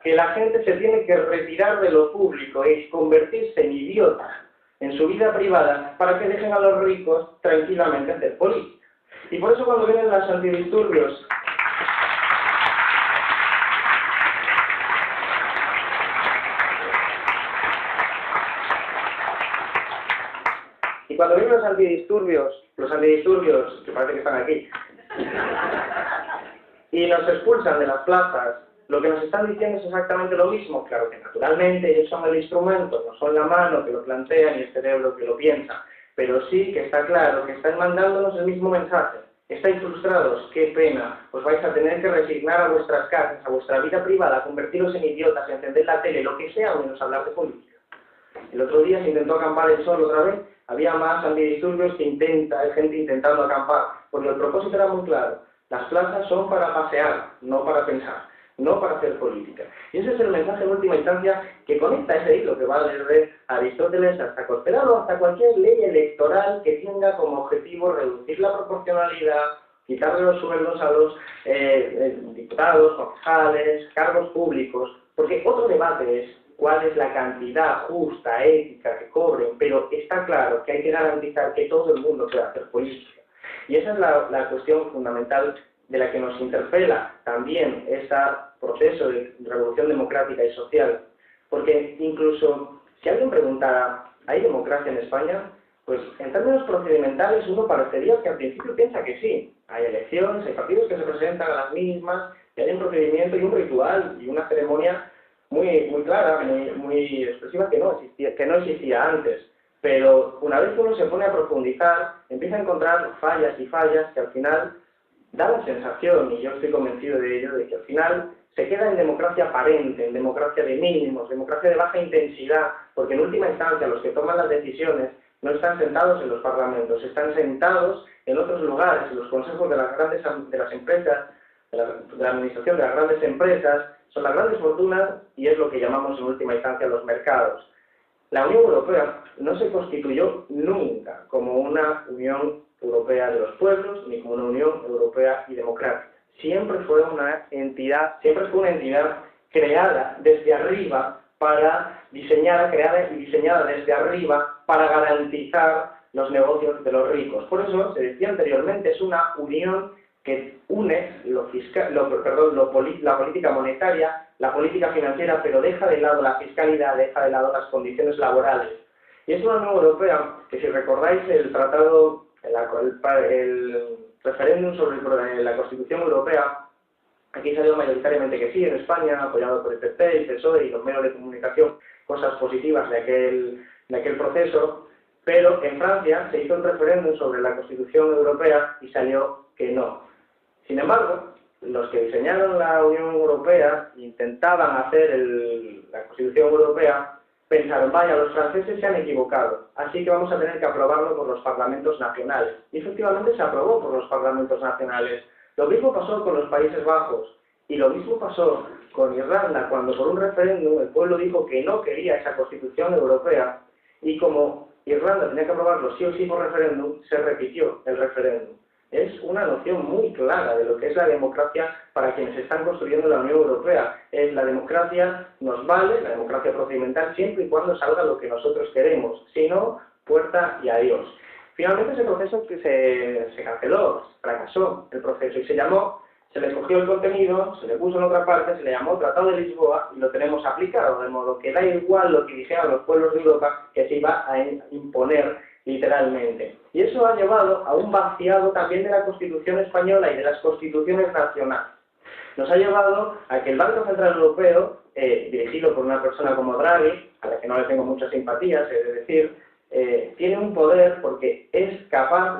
que la gente se tiene que retirar de lo público y convertirse en idiota en su vida privada para que dejen a los ricos tranquilamente hacer política. Y por eso cuando vienen los antidisturbios los antidisturbios, que parece que están aquí, y nos expulsan de las plazas, lo que nos están diciendo es exactamente lo mismo. Claro que naturalmente ellos son el instrumento, no son la mano que lo plantea ni el cerebro que lo piensa, pero sí que está claro que están mandándonos el mismo mensaje. Estáis frustrados, qué pena, os vais a tener que resignar a vuestras casas, a vuestra vida privada, a convertiros en idiotas, a encender la tele, lo que sea, menos hablar de política. El otro día se intentó acampar el sol otra vez, había más antidisturbios que gente intentando acampar, porque el propósito era muy claro. Las plazas son para pasear, no para pensar, no para hacer política. Y ese es el mensaje en última instancia que conecta ese hilo que va desde Aristóteles hasta Cospedal o hasta cualquier ley electoral que tenga como objetivo reducir la proporcionalidad, quitarle los sueldos a los diputados, concejales, cargos públicos, porque otro debate es cuál es la cantidad justa, ética que cobren, pero está claro que hay que garantizar que todo el mundo pueda hacer política. Y esa es la cuestión fundamental de la que nos interpela también este proceso de revolución democrática y social. Porque incluso si alguien preguntara, ¿hay democracia en España? Pues en términos procedimentales uno parecería que al principio piensa que sí. Hay elecciones, hay partidos que se presentan a las mismas, y hay un procedimiento y un ritual y una ceremonia muy clara, muy expresiva que no existía antes. Pero una vez que uno se pone a profundizar, empieza a encontrar fallas y fallas que al final da la sensación, y yo estoy convencido de ello, de que al final se queda en democracia aparente, en democracia de mínimos, democracia de baja intensidad, porque en última instancia los que toman las decisiones no están sentados en los parlamentos, están sentados en otros lugares, en los consejos de las empresas, de la administración de las grandes empresas, son las grandes fortunas y es lo que llamamos en última instancia los mercados. La Unión Europea no se constituyó nunca como una Unión Europea de los pueblos ni como una Unión Europea y democrática. Siempre fue una entidad creada desde arriba creada y diseñada desde arriba para garantizar los negocios de los ricos. Por eso, se decía anteriormente, es una unión que une la política monetaria, la política financiera, pero deja de lado la fiscalidad, deja de lado las condiciones laborales. Y es una Unión Europea que, si recordáis el tratado, el referéndum sobre la Constitución Europea, aquí salió mayoritariamente que sí, en España, apoyado por el PP, el PSOE y los medios de comunicación, cosas positivas de aquel proceso, pero en Francia se hizo un referéndum sobre la Constitución Europea y salió que no. Sin embargo, los que diseñaron la Unión Europea, intentaban hacer la Constitución Europea, pensaron, vaya, los franceses se han equivocado, así que vamos a tener que aprobarlo por los parlamentos nacionales. Y efectivamente se aprobó por los parlamentos nacionales. Lo mismo pasó con los Países Bajos y lo mismo pasó con Irlanda, cuando por un referéndum el pueblo dijo que no quería esa Constitución Europea y como Irlanda tenía que aprobarlo sí o sí por referéndum, se repitió el referéndum. Es una noción muy clara de lo que es la democracia para quienes están construyendo la Unión Europea. La democracia nos vale, la democracia procedimental, siempre y cuando salga lo que nosotros queremos. Si no, puerta y adiós. Finalmente ese proceso se canceló, fracasó el proceso y se le cogió el contenido, se le puso en otra parte, se le llamó Tratado de Lisboa y lo tenemos aplicado, de modo que da igual lo que dijeran los pueblos de Europa, que se iba a imponer literalmente. Y eso ha llevado a un vaciado también de la Constitución española y de las constituciones nacionales. Nos ha llevado a que el Banco Central Europeo, dirigido por una persona como Draghi, a la que no le tengo muchas simpatías, es decir, tiene un poder porque es capaz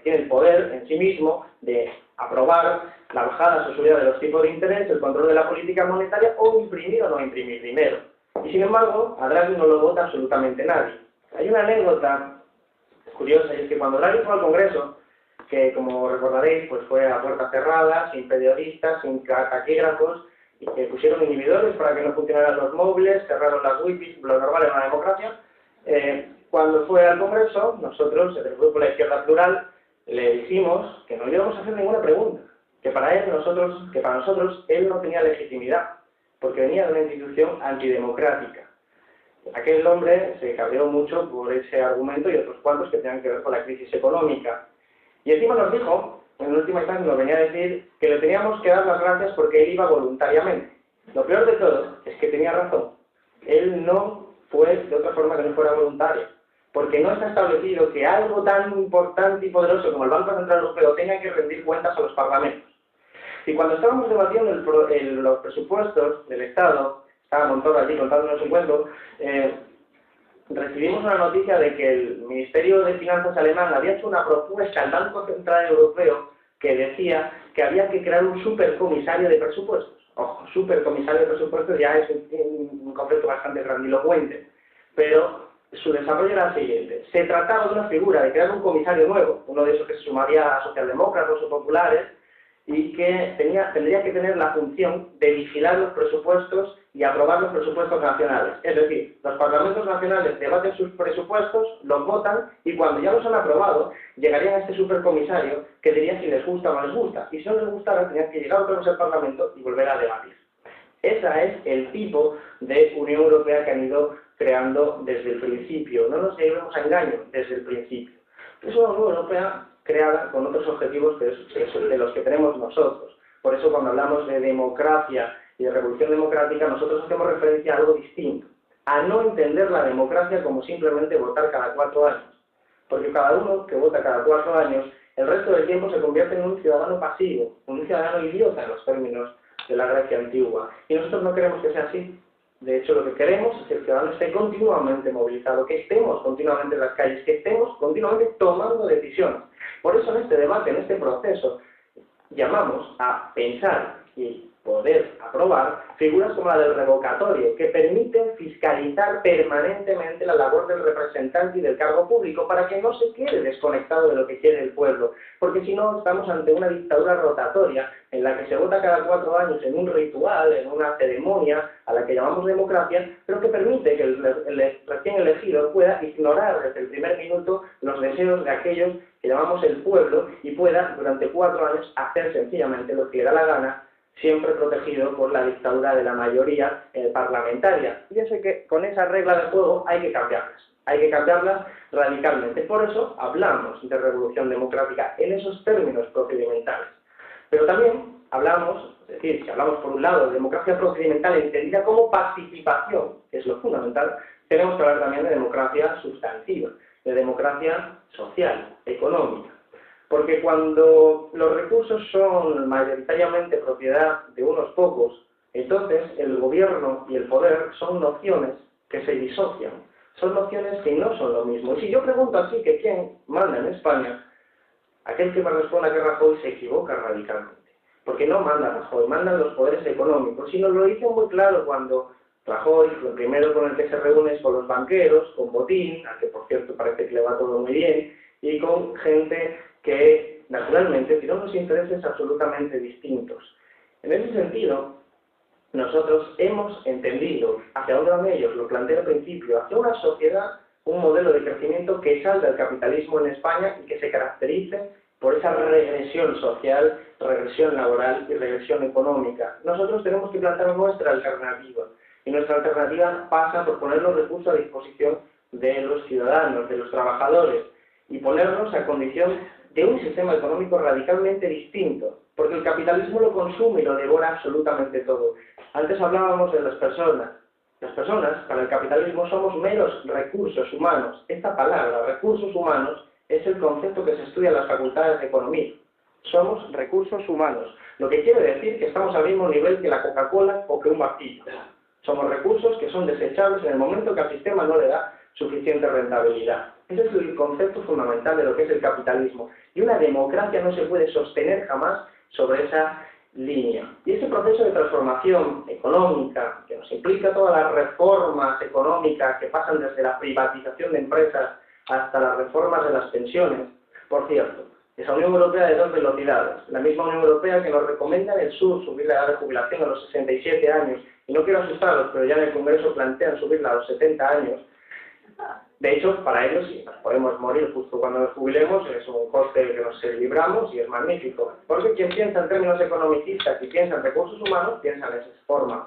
tiene el poder en sí mismo de aprobar la bajada o subida de los tipos de interés, el control de la política monetaria o imprimir o no imprimir dinero. Y sin embargo, a Draghi no lo vota absolutamente nadie. Hay una anécdota curiosa, y es que cuando Draghi fue al Congreso, que como recordaréis, pues fue a puerta cerrada, sin periodistas, sin taquígrafos, y que pusieron inhibidores para que no funcionaran los móviles, cerraron las wikis, lo normal en una democracia. Cuando fue al Congreso, nosotros, el grupo de la Izquierda Plural, le dijimos que no le íbamos a hacer ninguna pregunta, que para nosotros él no tenía legitimidad, porque venía de una institución antidemocrática. Aquel hombre se cabreó mucho por ese argumento y otros cuantos que tenían que ver con la crisis económica. Y encima nos dijo, en última instancia nos venía a decir, que le teníamos que dar las gracias porque él iba voluntariamente. Lo peor de todo es que tenía razón. Él no fue de otra forma que no fuera voluntario, porque no está establecido que algo tan importante y poderoso como el Banco Central Europeo tenga que rendir cuentas a los parlamentos. Y cuando estábamos debatiendo los presupuestos del Estado, estaba Montoro allí contándonos un cuento, recibimos una noticia de que el Ministerio de Finanzas alemán había hecho una propuesta al Banco Central Europeo que decía que había que crear un supercomisario de presupuestos. Ojo, supercomisario de presupuestos ya es un concepto bastante grandilocuente, pero su desarrollo era el siguiente. Se trataba de una figura de crear un comisario nuevo, uno de esos que se sumaría a socialdemócratas o populares, y que tendría que tener la función de vigilar los presupuestos y aprobar los presupuestos nacionales. Es decir, los parlamentos nacionales debaten sus presupuestos, los votan, y cuando ya los han aprobado, llegarían a este supercomisario que diría si les gusta o no les gusta. Y si no les gustara, tendrían que llegar otra vez al Parlamento y volver a debatir. Ese es el tipo de Unión Europea que han ido creando desde el principio. No nos llevemos a engaño, desde el principio. Es una Unión Europea creada con otros objetivos de los que tenemos nosotros. Por eso cuando hablamos de democracia y de revolución democrática, nosotros hacemos referencia a algo distinto, a no entender la democracia como simplemente votar cada 4 años. Porque cada uno que vota cada 4 años, el resto del tiempo se convierte en un ciudadano pasivo, un ciudadano idiota en los términos de la Grecia antigua. Y nosotros no queremos que sea así. De hecho, lo que queremos es que el ciudadano esté continuamente movilizado, que estemos continuamente en las calles, que estemos continuamente tomando decisiones. Por eso en este debate, en este proceso, llamamos a pensar y poder aprobar figuras como la del revocatorio, que permiten fiscalizar permanentemente la labor del representante y del cargo público para que no se quede desconectado de lo que quiere el pueblo, porque si no estamos ante una dictadura rotatoria en la que se vota cada 4 años en un ritual, en una ceremonia a la que llamamos democracia, pero que permite que el recién elegido pueda ignorar desde el primer minuto los deseos de aquellos que llamamos el pueblo y pueda durante 4 años hacer sencillamente lo que le da la gana, siempre protegido por la dictadura de la mayoría parlamentaria. Fíjense que con esa regla de juego hay que cambiarlas radicalmente. Por eso hablamos de revolución democrática en esos términos procedimentales. Pero también hablamos, es decir, si hablamos por un lado de democracia procedimental entendida como participación, que es lo fundamental, tenemos que hablar también de democracia sustantiva, de democracia social, económica. Porque cuando los recursos son mayoritariamente propiedad de unos pocos, entonces el gobierno y el poder son nociones que se disocian, son nociones que no son lo mismo. Y si yo pregunto así que quién manda en España, aquel que me responda que Rajoy se equivoca radicalmente. Porque no manda Rajoy, mandan los poderes económicos. Y nos lo dice muy claro cuando Rajoy, lo primero con el que se reúne es con los banqueros, con Botín, al que por cierto parece que le va todo muy bien, y con gente que naturalmente tiene unos intereses absolutamente distintos. En ese sentido, nosotros hemos entendido hacia dónde van ellos, lo planteé al principio, hacia una sociedad, un modelo de crecimiento que salga del capitalismo en España y que se caracterice por esa regresión social, regresión laboral y regresión económica. Nosotros tenemos que plantear nuestra alternativa, y nuestra alternativa pasa por poner los recursos a disposición de los ciudadanos, de los trabajadores, y ponernos a condición de un sistema económico radicalmente distinto, porque el capitalismo lo consume y lo devora absolutamente todo. Antes hablábamos de las personas. Las personas, para el capitalismo, somos meros recursos humanos. Esta palabra, recursos humanos, es el concepto que se estudia en las facultades de economía. Somos recursos humanos, lo que quiere decir que estamos al mismo nivel que la Coca-Cola o que un martillo. Somos recursos que son desechables en el momento que al sistema no le da suficiente rentabilidad. Ese es el concepto fundamental de lo que es el capitalismo. Y una democracia no se puede sostener jamás sobre esa línea. Y ese proceso de transformación económica, que nos implica todas las reformas económicas que pasan desde la privatización de empresas hasta las reformas de las pensiones, por cierto, esa Unión Europea de 2 velocidades, la misma Unión Europea que nos recomienda en el sur subir la edad de jubilación a los 67 años, y no quiero asustarlos, pero ya en el Congreso plantean subirla a los 70 años. De hecho, para ellos, si nos podemos morir justo cuando nos jubilemos, es un coste que nos libramos y es magnífico. Porque quien piensa en términos economicistas y piensa en recursos humanos, piensa en esas formas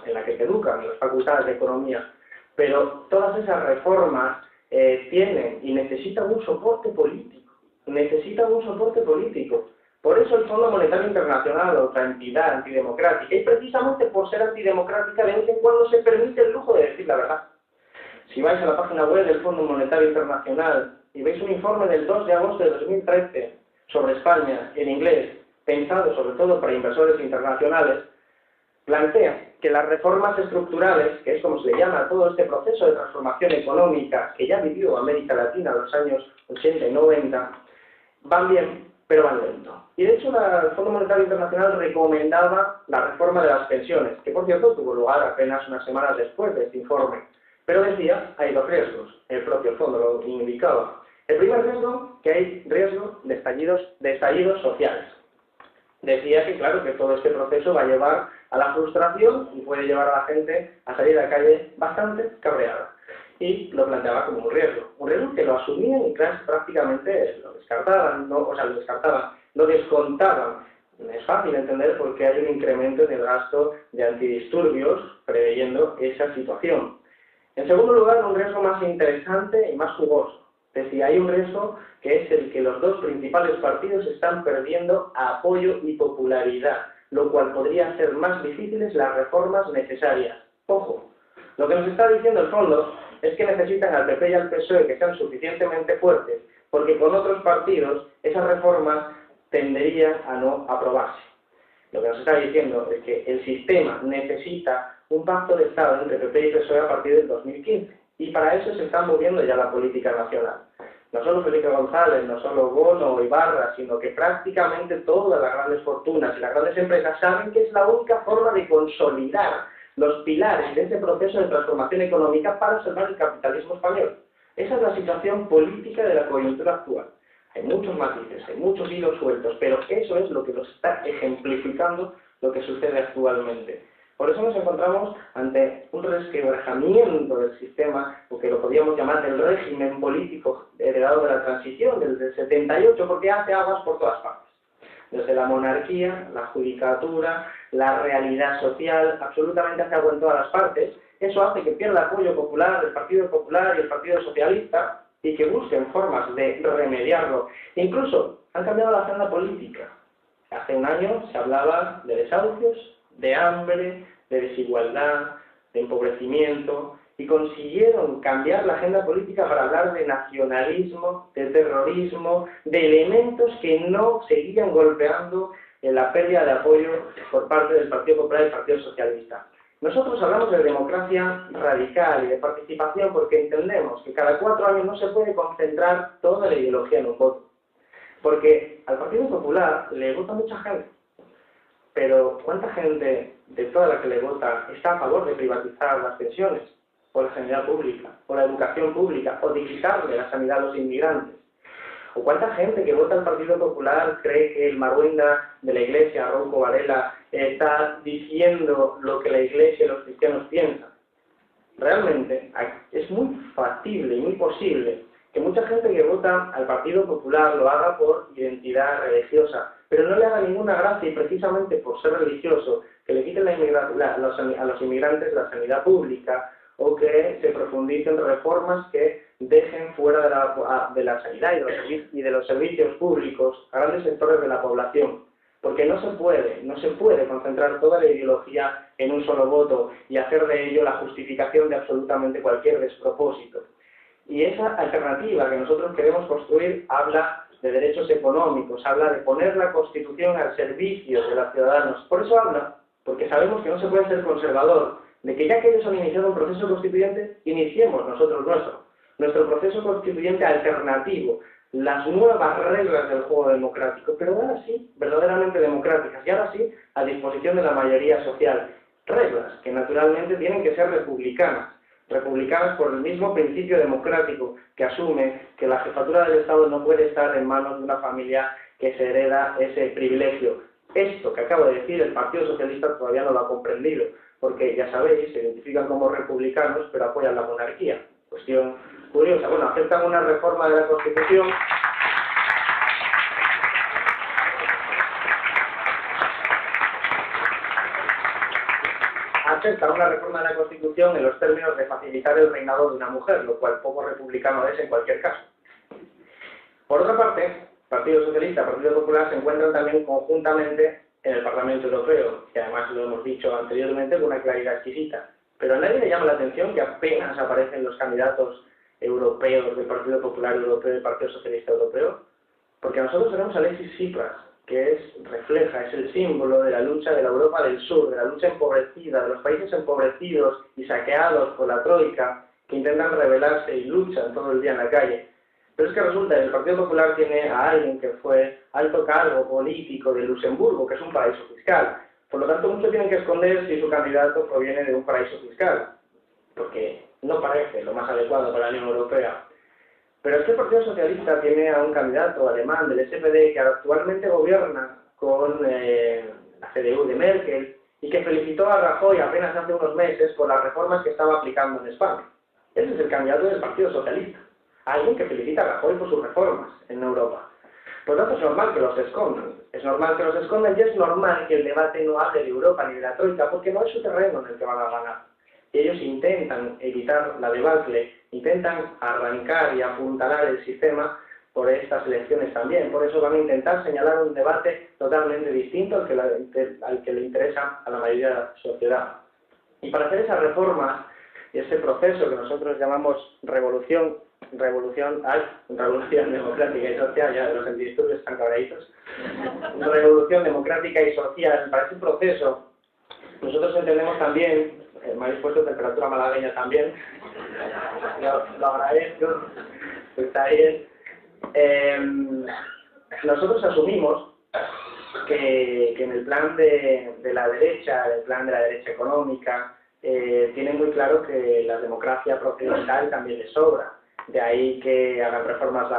en las que te educan en las facultades de economía. Pero todas esas reformas tienen y necesitan un soporte político. Por eso el Fondo Monetario Internacional, otra entidad antidemocrática, y precisamente por ser antidemocrática, de vez en cuando se permite el lujo de decir la verdad. Si vais a la página web del Fondo Monetario Internacional y veis un informe del 2 de agosto de 2013 sobre España en inglés, pensado sobre todo para inversores internacionales, plantea que las reformas estructurales, que es como se le llama a todo este proceso de transformación económica que ya vivió América Latina en los años 80 y 90, van bien, pero van lento. Y de hecho el Fondo Monetario Internacional recomendaba la reforma de las pensiones, que por cierto tuvo lugar apenas unas semanas después de este informe. Pero decía, hay 2 riesgos, el propio fondo lo indicaba. El primer riesgo, que hay riesgo de estallidos sociales. Decía que claro, que todo este proceso va a llevar a la frustración y puede llevar a la gente a salir a la calle bastante cabreada. Y lo planteaba como un riesgo que lo asumían y prácticamente lo descartaban, lo descontaban. Es fácil entender por qué hay un incremento en el gasto de antidisturbios preveyendo esa situación. En segundo lugar, un riesgo más interesante y más jugoso. Es decir, hay un riesgo que es el que los 2 principales partidos están perdiendo apoyo y popularidad, lo cual podría hacer más difíciles las reformas necesarias. Ojo, lo que nos está diciendo el fondo es que necesitan al PP y al PSOE que sean suficientemente fuertes, porque con otros partidos esas reformas tenderían a no aprobarse. Lo que nos está diciendo es que el sistema necesita un pacto de Estado entre PP y PSOE a partir del 2015. Y para eso se está moviendo ya la política nacional. No solo Felipe González, no solo Bono o Ibarra, sino que prácticamente todas las grandes fortunas y las grandes empresas saben que es la única forma de consolidar los pilares de ese proceso de transformación económica para salvar el capitalismo español. Esa es la situación política de la coyuntura actual. Hay muchos matices, hay muchos hilos sueltos, pero eso es lo que nos está ejemplificando lo que sucede actualmente. Por eso nos encontramos ante un resquebrajamiento del sistema, o que lo podríamos llamar del régimen político heredado de la transición, desde el 78, porque hace aguas por todas partes. Desde la monarquía, la judicatura, la realidad social, absolutamente hace agua en todas las partes. Eso hace que pierda apoyo popular, el Partido Popular y el Partido Socialista, y que busquen formas de remediarlo. Incluso han cambiado la agenda política. Hace un año se hablaba de desahucios, de hambre, de desigualdad, de empobrecimiento, y consiguieron cambiar la agenda política para hablar de nacionalismo, de terrorismo, de elementos que no seguían golpeando en la pérdida de apoyo por parte del Partido Popular y del Partido Socialista. Nosotros hablamos de democracia radical y de participación porque entendemos que cada 4 años no se puede concentrar toda la ideología en un voto. Porque al Partido Popular le vota mucha gente. Pero ¿cuánta gente de toda la que le vota está a favor de privatizar las pensiones, o la sanidad pública, o la educación pública, o de quitarle la sanidad a los inmigrantes? ¿O cuánta gente que vota al Partido Popular cree que el Maruenda de la Iglesia, Ronco Varela, está diciendo lo que la Iglesia y los cristianos piensan? Realmente es muy factible y muy posible que mucha gente que vota al Partido Popular lo haga por identidad religiosa, pero no le haga ninguna gracia y precisamente por ser religioso, que le quiten a los inmigrantes la sanidad pública o que se profundicen reformas que dejen fuera de la sanidad y de los servicios públicos a grandes sectores de la población. Porque no se puede concentrar toda la ideología en un solo voto y hacer de ello la justificación de absolutamente cualquier despropósito. Y esa alternativa que nosotros queremos construir habla de derechos económicos, habla de poner la Constitución al servicio de los ciudadanos. Por eso habla, porque sabemos que no se puede ser conservador, de que ya que ellos han iniciado un proceso constituyente, iniciemos nosotros nuestro proceso constituyente alternativo, las nuevas reglas del juego democrático, pero ahora sí, verdaderamente democráticas, y ahora sí, a disposición de la mayoría social. Reglas que naturalmente tienen que ser republicanas por el mismo principio democrático que asume que la jefatura del Estado no puede estar en manos de una familia que se hereda ese privilegio. Esto que acabo de decir, el Partido Socialista todavía no lo ha comprendido, porque ya sabéis, se identifican como republicanos, pero apoyan la monarquía. Cuestión curiosa. Bueno, aceptan una reforma de la Constitución en los términos de facilitar el reinado de una mujer, lo cual poco republicano es en cualquier caso. Por otra parte, Partido Socialista y Partido Popular se encuentran también conjuntamente en el Parlamento Europeo, que además lo hemos dicho anteriormente con una claridad exquisita. Pero a nadie le llama la atención que apenas aparecen los candidatos europeos del Partido Popular Europeo y del Partido Socialista Europeo, porque nosotros tenemos a Alexis Tsipras, que es el símbolo de la lucha de la Europa del Sur, de la lucha empobrecida, de los países empobrecidos y saqueados por la Troika, que intentan rebelarse y luchan todo el día en la calle. Pero es que resulta que el Partido Popular tiene a alguien que fue alto cargo político de Luxemburgo, que es un paraíso fiscal. Por lo tanto, muchos tienen que esconder si su candidato proviene de un paraíso fiscal, porque no parece lo más adecuado para la Unión Europea. Pero es que el Partido Socialista tiene a un candidato alemán del SPD que actualmente gobierna con la CDU de Merkel y que felicitó a Rajoy apenas hace unos meses por las reformas que estaba aplicando en España. Ese es el candidato del Partido Socialista. Alguien que felicita a Rajoy por sus reformas en Europa. Por lo tanto, es normal que los escondan. Es normal que los escondan y es normal que el debate no hable de Europa ni de la Troika, porque no es su terreno en el que van a ganar. Y ellos intentan evitar la debacle, intentan arrancar y apuntalar el sistema por estas elecciones también. Por eso van a intentar señalar un debate totalmente distinto al que le interesa a la mayoría de la sociedad. Y para hacer esas reformas y ese proceso que nosotros llamamos revolución democrática y social, ya los antidisturbios están cabraditos, revolución democrática y social, para ese proceso nosotros entendemos también, me habéis puesto temperatura malagueña también, lo agradezco, está bien, Nosotros asumimos que en el plan de la derecha, el plan de la derecha económica, tiene muy claro que la democracia procedimental también les sobra. De ahí que hagan reformas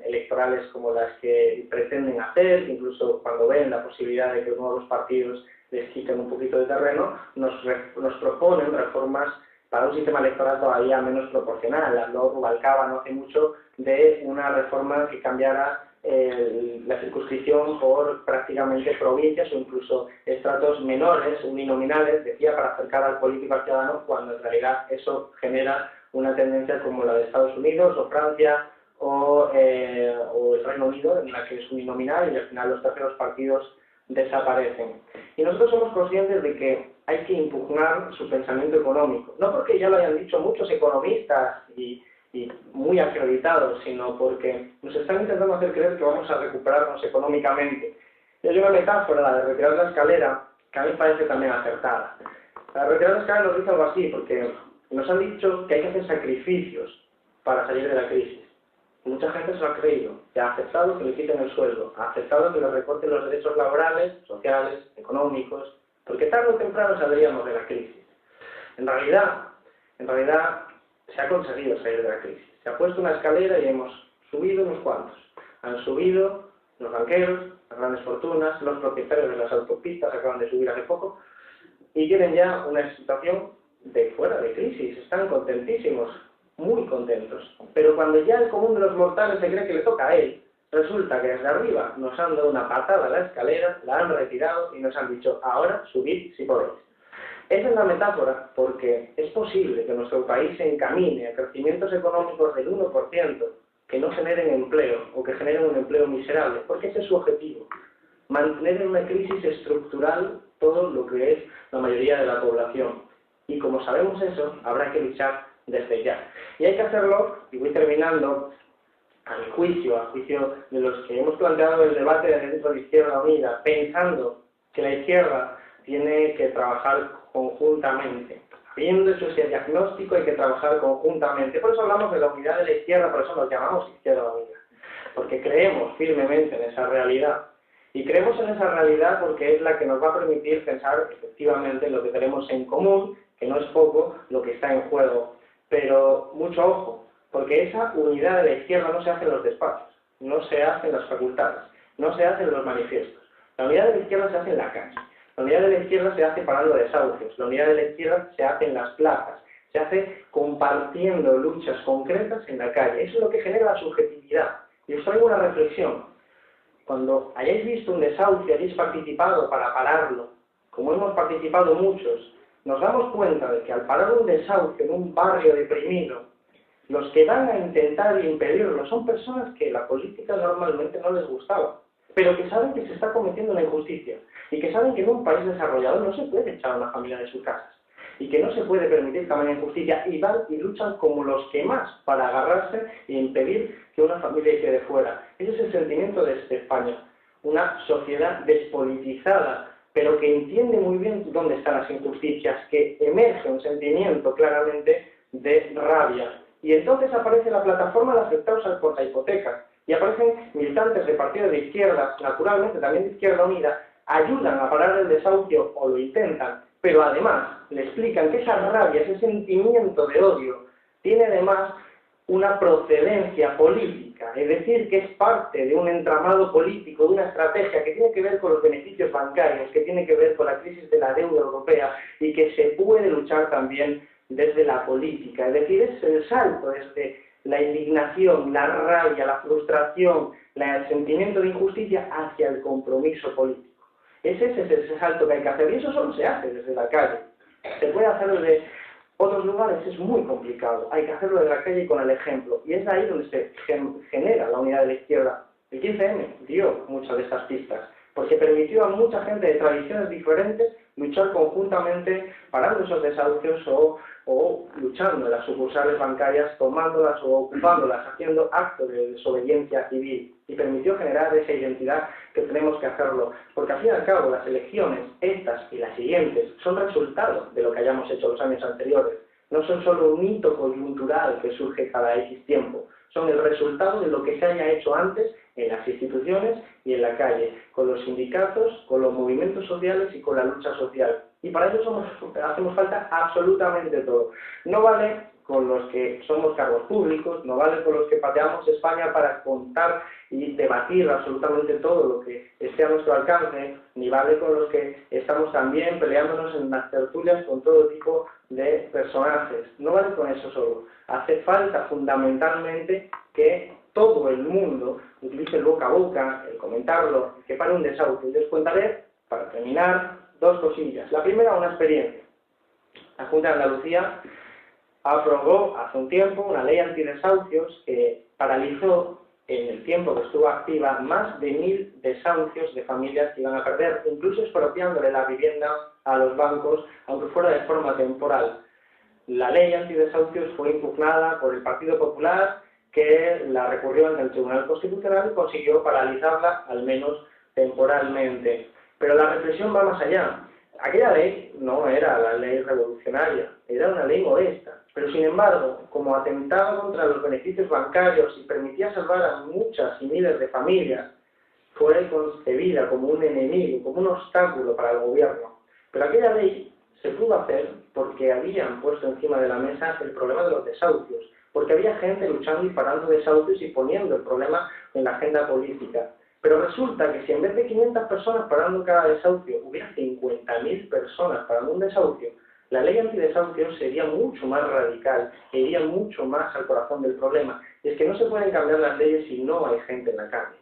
electorales como las que pretenden hacer, incluso cuando ven la posibilidad de que nuevos partidos les quiten un poquito de terreno, nos proponen reformas para un sistema electoral todavía menos proporcional. Habló Rubalcaba no hace mucho de una reforma que cambiara la circunscripción por prácticamente provincias o incluso estratos menores, uninominales, decía, para acercar al político al ciudadano, cuando en realidad eso genera una tendencia como la de Estados Unidos o Francia o el Reino Unido, en la que es uninominal y al final los terceros partidos desaparecen. Y nosotros somos conscientes de que hay que impugnar su pensamiento económico, no porque ya lo hayan dicho muchos economistas y muy acreditados, sino porque nos están intentando hacer creer que vamos a recuperarnos económicamente. Y hay una metáfora, la de retirar la escalera, que a mí me parece también acertada. La de retirar la escalera nos dice algo así, porque nos han dicho que hay que hacer sacrificios para salir de la crisis. Mucha gente se lo ha creído, y ha aceptado que le quiten el sueldo, ha aceptado que le recorten los derechos laborales, sociales, económicos, porque tarde o temprano saldríamos de la crisis. En realidad, se ha conseguido salir de la crisis. Se ha puesto una escalera y hemos subido unos cuantos. Han subido los banqueros, las grandes fortunas, los propietarios de las autopistas acaban de subir hace poco y tienen ya una situación de fuera de crisis. Están contentísimos, muy contentos. Pero cuando ya el común de los mortales se cree que le toca a él, resulta que desde arriba nos han dado una patada a la escalera, la han retirado y nos han dicho, ahora subid si podéis. Esa es la metáfora, porque es posible que nuestro país se encamine a crecimientos económicos del 1%, que no generen empleo, o que generen un empleo miserable, porque ese es su objetivo. Mantener en una crisis estructural todo lo que es la mayoría de la población. Y como sabemos eso, habrá que luchar desde ya. Y hay que hacerlo, y voy terminando, a mi juicio, a juicio de los que hemos planteado el debate dentro de Izquierda Unida, pensando que la izquierda tiene que trabajar conjuntamente. Habiendo hecho ese diagnóstico, hay que trabajar conjuntamente. Por eso hablamos de la unidad de la izquierda, por eso nos llamamos Izquierda Unida. Porque creemos firmemente en esa realidad. Y creemos en esa realidad porque es la que nos va a permitir pensar efectivamente en lo que tenemos en común, que no es poco lo que está en juego. Pero mucho ojo, porque esa unidad de la izquierda no se hace en los despachos, no se hace en las facultades, no se hace en los manifiestos. La unidad de la izquierda se hace en la calle. La unidad de la izquierda se hace parando desahucios, la unidad de la izquierda se hace en las plazas, se hace compartiendo luchas concretas en la calle. Eso es lo que genera la subjetividad. Y os traigo una reflexión. Cuando hayáis visto un desahucio, hayáis participado para pararlo, como hemos participado muchos, nos damos cuenta de que al parar un desahucio en un barrio deprimido, los que van a intentar impedirlo son personas que la política normalmente no les gustaba, pero que saben que se está cometiendo una injusticia y que saben que en un país desarrollado no se puede echar a una familia de sus casas y que no se puede permitir tamaña injusticia y van y luchan como los que más para agarrarse e impedir que una familia quede fuera. Ese es el sentimiento de España, una sociedad despolitizada, pero que entiende muy bien dónde están las injusticias, que emerge un sentimiento claramente de rabia. Y entonces aparece la plataforma de afectados por la hipoteca, y aparecen militantes de partidos de izquierda, naturalmente también de Izquierda Unida, ayudan a parar el desahucio o lo intentan, pero además le explican que esa rabia, ese sentimiento de odio, tiene además una procedencia política, es decir, que es parte de un entramado político, de una estrategia que tiene que ver con los beneficios bancarios, que tiene que ver con la crisis de la deuda europea y que se puede luchar también desde la política. Es decir, es el salto desde la indignación, la rabia, la frustración, el sentimiento de injusticia hacia el compromiso político. Ese es el salto que hay que hacer y eso solo se hace desde la calle. Se puede hacer desde otros lugares, es muy complicado. Hay que hacerlo desde la calle y con el ejemplo. Y es ahí donde se genera la unidad de la izquierda. El 15M dio muchas de estas pistas, porque permitió a mucha gente de tradiciones diferentes luchar conjuntamente parando esos desahucios o luchando en las sucursales bancarias, tomándolas o ocupándolas, haciendo actos de desobediencia civil, y permitió generar esa identidad que tenemos que hacerlo, porque al fin y al cabo las elecciones, estas y las siguientes, son resultado de lo que hayamos hecho los años anteriores. no son solo un hito coyuntural que surge cada X tiempo, son el resultado de lo que se haya hecho antes en las instituciones y en la calle, con los sindicatos, con los movimientos sociales y con la lucha social. Y para eso hacemos falta absolutamente todo. No vale con los que somos cargos públicos, no vale con los que pateamos España para contar y debatir absolutamente todo lo que esté a nuestro alcance, ni vale con los que estamos también peleándonos en las tertulias con todo tipo de personajes. No vale con eso solo. Hace falta fundamentalmente que todo el mundo utilice el boca a boca, el comentarlo, que pare un desahucio. Y les contaré, para terminar, dos cosillas. La primera, una experiencia. La Junta de Andalucía aprobó hace un tiempo una ley antidesahucios que paralizó en el tiempo que estuvo activa más de 1000 desahucios de familias que iban a perder, incluso expropiándole la vivienda a los bancos, aunque fuera de forma temporal. La ley antidesahucios fue impugnada por el Partido Popular, que la recurrió ante el Tribunal Constitucional y consiguió paralizarla, al menos temporalmente. Pero la reflexión va más allá. Aquella ley no era la ley revolucionaria, era una ley modesta, pero sin embargo, como atentaba contra los beneficios bancarios y permitía salvar a muchas y miles de familias, fue concebida como un enemigo, como un obstáculo para el gobierno. Pero aquella ley se pudo hacer porque habían puesto encima de la mesa el problema de los desahucios, porque había gente luchando y parando desahucios y poniendo el problema en la agenda política. Pero resulta que si en vez de 500 personas parando cada desahucio, hubiera 50.000 personas parando un desahucio, la ley antidesahucios sería mucho más radical e iría mucho más al corazón del problema. Y es que no se pueden cambiar las leyes si no hay gente en la calle.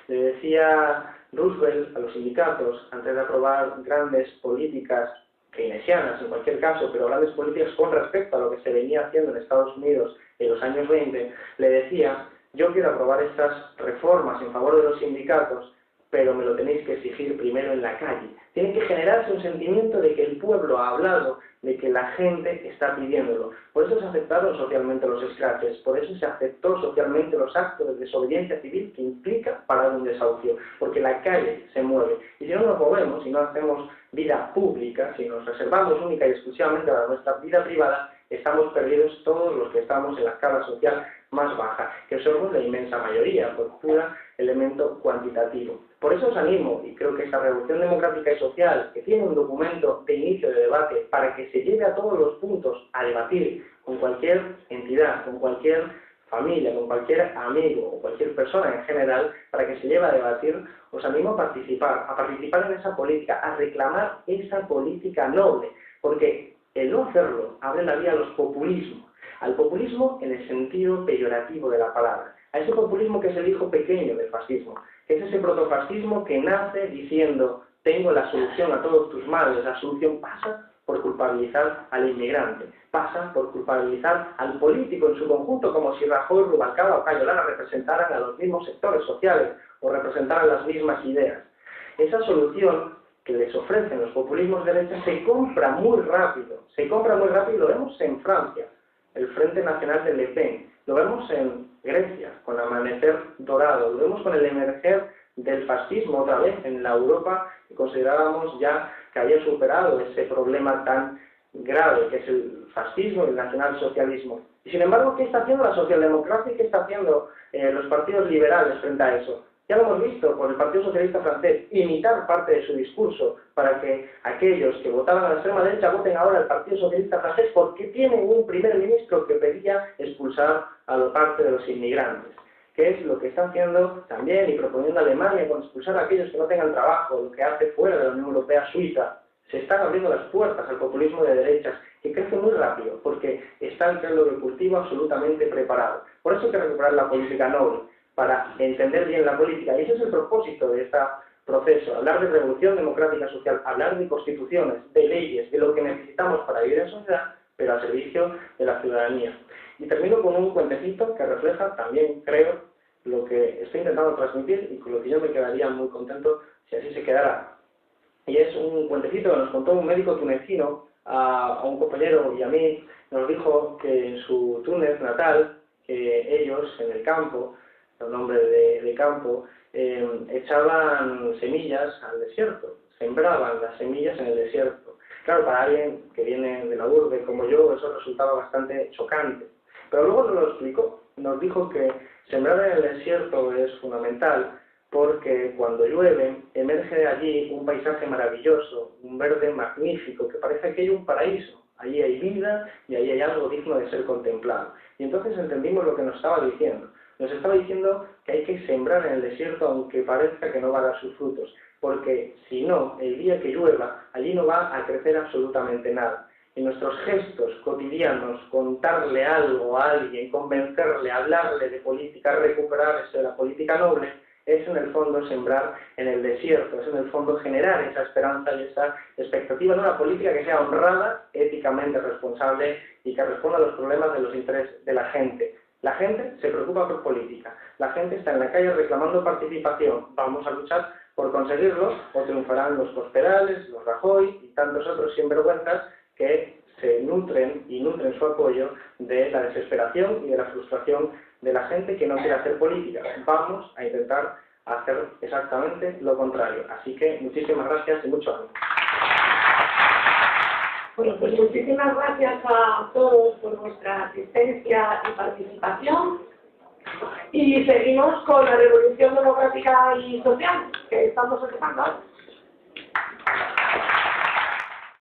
Le decía Roosevelt a los sindicatos, antes de aprobar grandes políticas keynesianas en cualquier caso, pero grandes políticas con respecto a lo que se venía haciendo en Estados Unidos en los años 20, le decía: yo quiero aprobar estas reformas en favor de los sindicatos, pero me lo tenéis que exigir primero en la calle. Tiene que generarse un sentimiento de que el pueblo ha hablado, de que la gente está pidiéndolo. Por eso se aceptaron socialmente los escraches, por eso se aceptó socialmente los actos de desobediencia civil que implica parar un desahucio, porque la calle se mueve. Y si no nos movemos, si no hacemos vida pública, si nos reservamos única y exclusivamente para nuestra vida privada, estamos perdidos todos los que estamos en la escala social más baja, que somos la inmensa mayoría, por pura elemento cuantitativo. Por eso os animo, y creo que esta Revolución Democrática y Social, que tiene un documento de inicio de debate para que se lleve a todos los puntos a debatir con cualquier entidad, con cualquier familia, con cualquier amigo o cualquier persona en general, para que se lleve a debatir, os animo a participar en esa política, a reclamar esa política noble, porque el no hacerlo abre la vía a los populismos, al populismo en el sentido peyorativo de la palabra, a ese populismo que es el hijo pequeño del fascismo, que es ese protofascismo que nace diciendo: tengo la solución a todos tus males. La solución pasa por culpabilizar al inmigrante, pasa por culpabilizar al político en su conjunto, como si Rajoy, Rubalcaba o Cayo Lara representaran a los mismos sectores sociales o representaran las mismas ideas. Esa solución que les ofrecen los populismos de derecha se compra muy rápido, lo vemos en Francia, el Frente Nacional de Le Pen, lo vemos en Grecia, con el Amanecer Dorado, lo vemos con el emerger del fascismo otra vez en la Europa que considerábamos ya que había superado ese problema tan grave que es el fascismo y el nacionalsocialismo. Y sin embargo, ¿qué está haciendo la socialdemocracia y qué está haciendo los partidos liberales frente a eso? Ya lo hemos visto por el Partido Socialista francés, imitar parte de su discurso para que aquellos que votaban a la extrema derecha voten ahora al Partido Socialista francés, porque tienen un primer ministro que pedía expulsar a la parte de los inmigrantes, que es lo que está haciendo también y proponiendo Alemania con expulsar a aquellos que no tengan trabajo, lo que hace fuera de la Unión Europea Suiza. Se están abriendo las puertas al populismo de derechas, que crece muy rápido, porque está el caldo de cultivo absolutamente preparado. Por eso hay que recuperar la política noble, para entender bien la política. Y ese es el propósito de este proceso: hablar de revolución democrática social, hablar de constituciones, de leyes, de lo que necesitamos para vivir en sociedad, pero al servicio de la ciudadanía. Y termino con un cuentecito que refleja también, creo, lo que estoy intentando transmitir y con lo que yo me quedaría muy contento si así se quedara. Y es un cuentecito que nos contó un médico tunecino a un compañero y a mí. Nos dijo que en su Túnez natal, que ellos en el campo, un nombre de campo, echaban semillas al desierto, sembraban las semillas en el desierto. Claro, para alguien que viene de la urbe como yo, eso resultaba bastante chocante. Pero luego nos lo explicó, nos dijo que sembrar en el desierto es fundamental porque cuando llueve emerge de allí un paisaje maravilloso, un verde magnífico, que parece que hay un paraíso. Allí hay vida y allí hay algo digno de ser contemplado. Y entonces entendimos lo que nos estaba diciendo. Nos estaba diciendo que hay que sembrar en el desierto aunque parezca que no va a dar sus frutos, porque si no, el día que llueva, allí no va a crecer absolutamente nada. Y nuestros gestos cotidianos, contarle algo a alguien, convencerle, hablarle de política, recuperarse de la política noble, es en el fondo sembrar en el desierto, es en el fondo generar esa esperanza y esa expectativa de una política que sea honrada, éticamente responsable y que responda a los problemas de los intereses de la gente. La gente se preocupa por política, la gente está en la calle reclamando participación, vamos a luchar por conseguirlo o triunfarán los Cospedales, los Rajoy y tantos otros sinvergüenzas que se nutren y nutren su apoyo de la desesperación y de la frustración de la gente que no quiere hacer política. Vamos a intentar hacer exactamente lo contrario. Así que muchísimas gracias y mucho ánimo. Bueno, pues muchísimas gracias a todos por vuestra asistencia y participación. Y seguimos con la revolución democrática y social que estamos empezando ahora.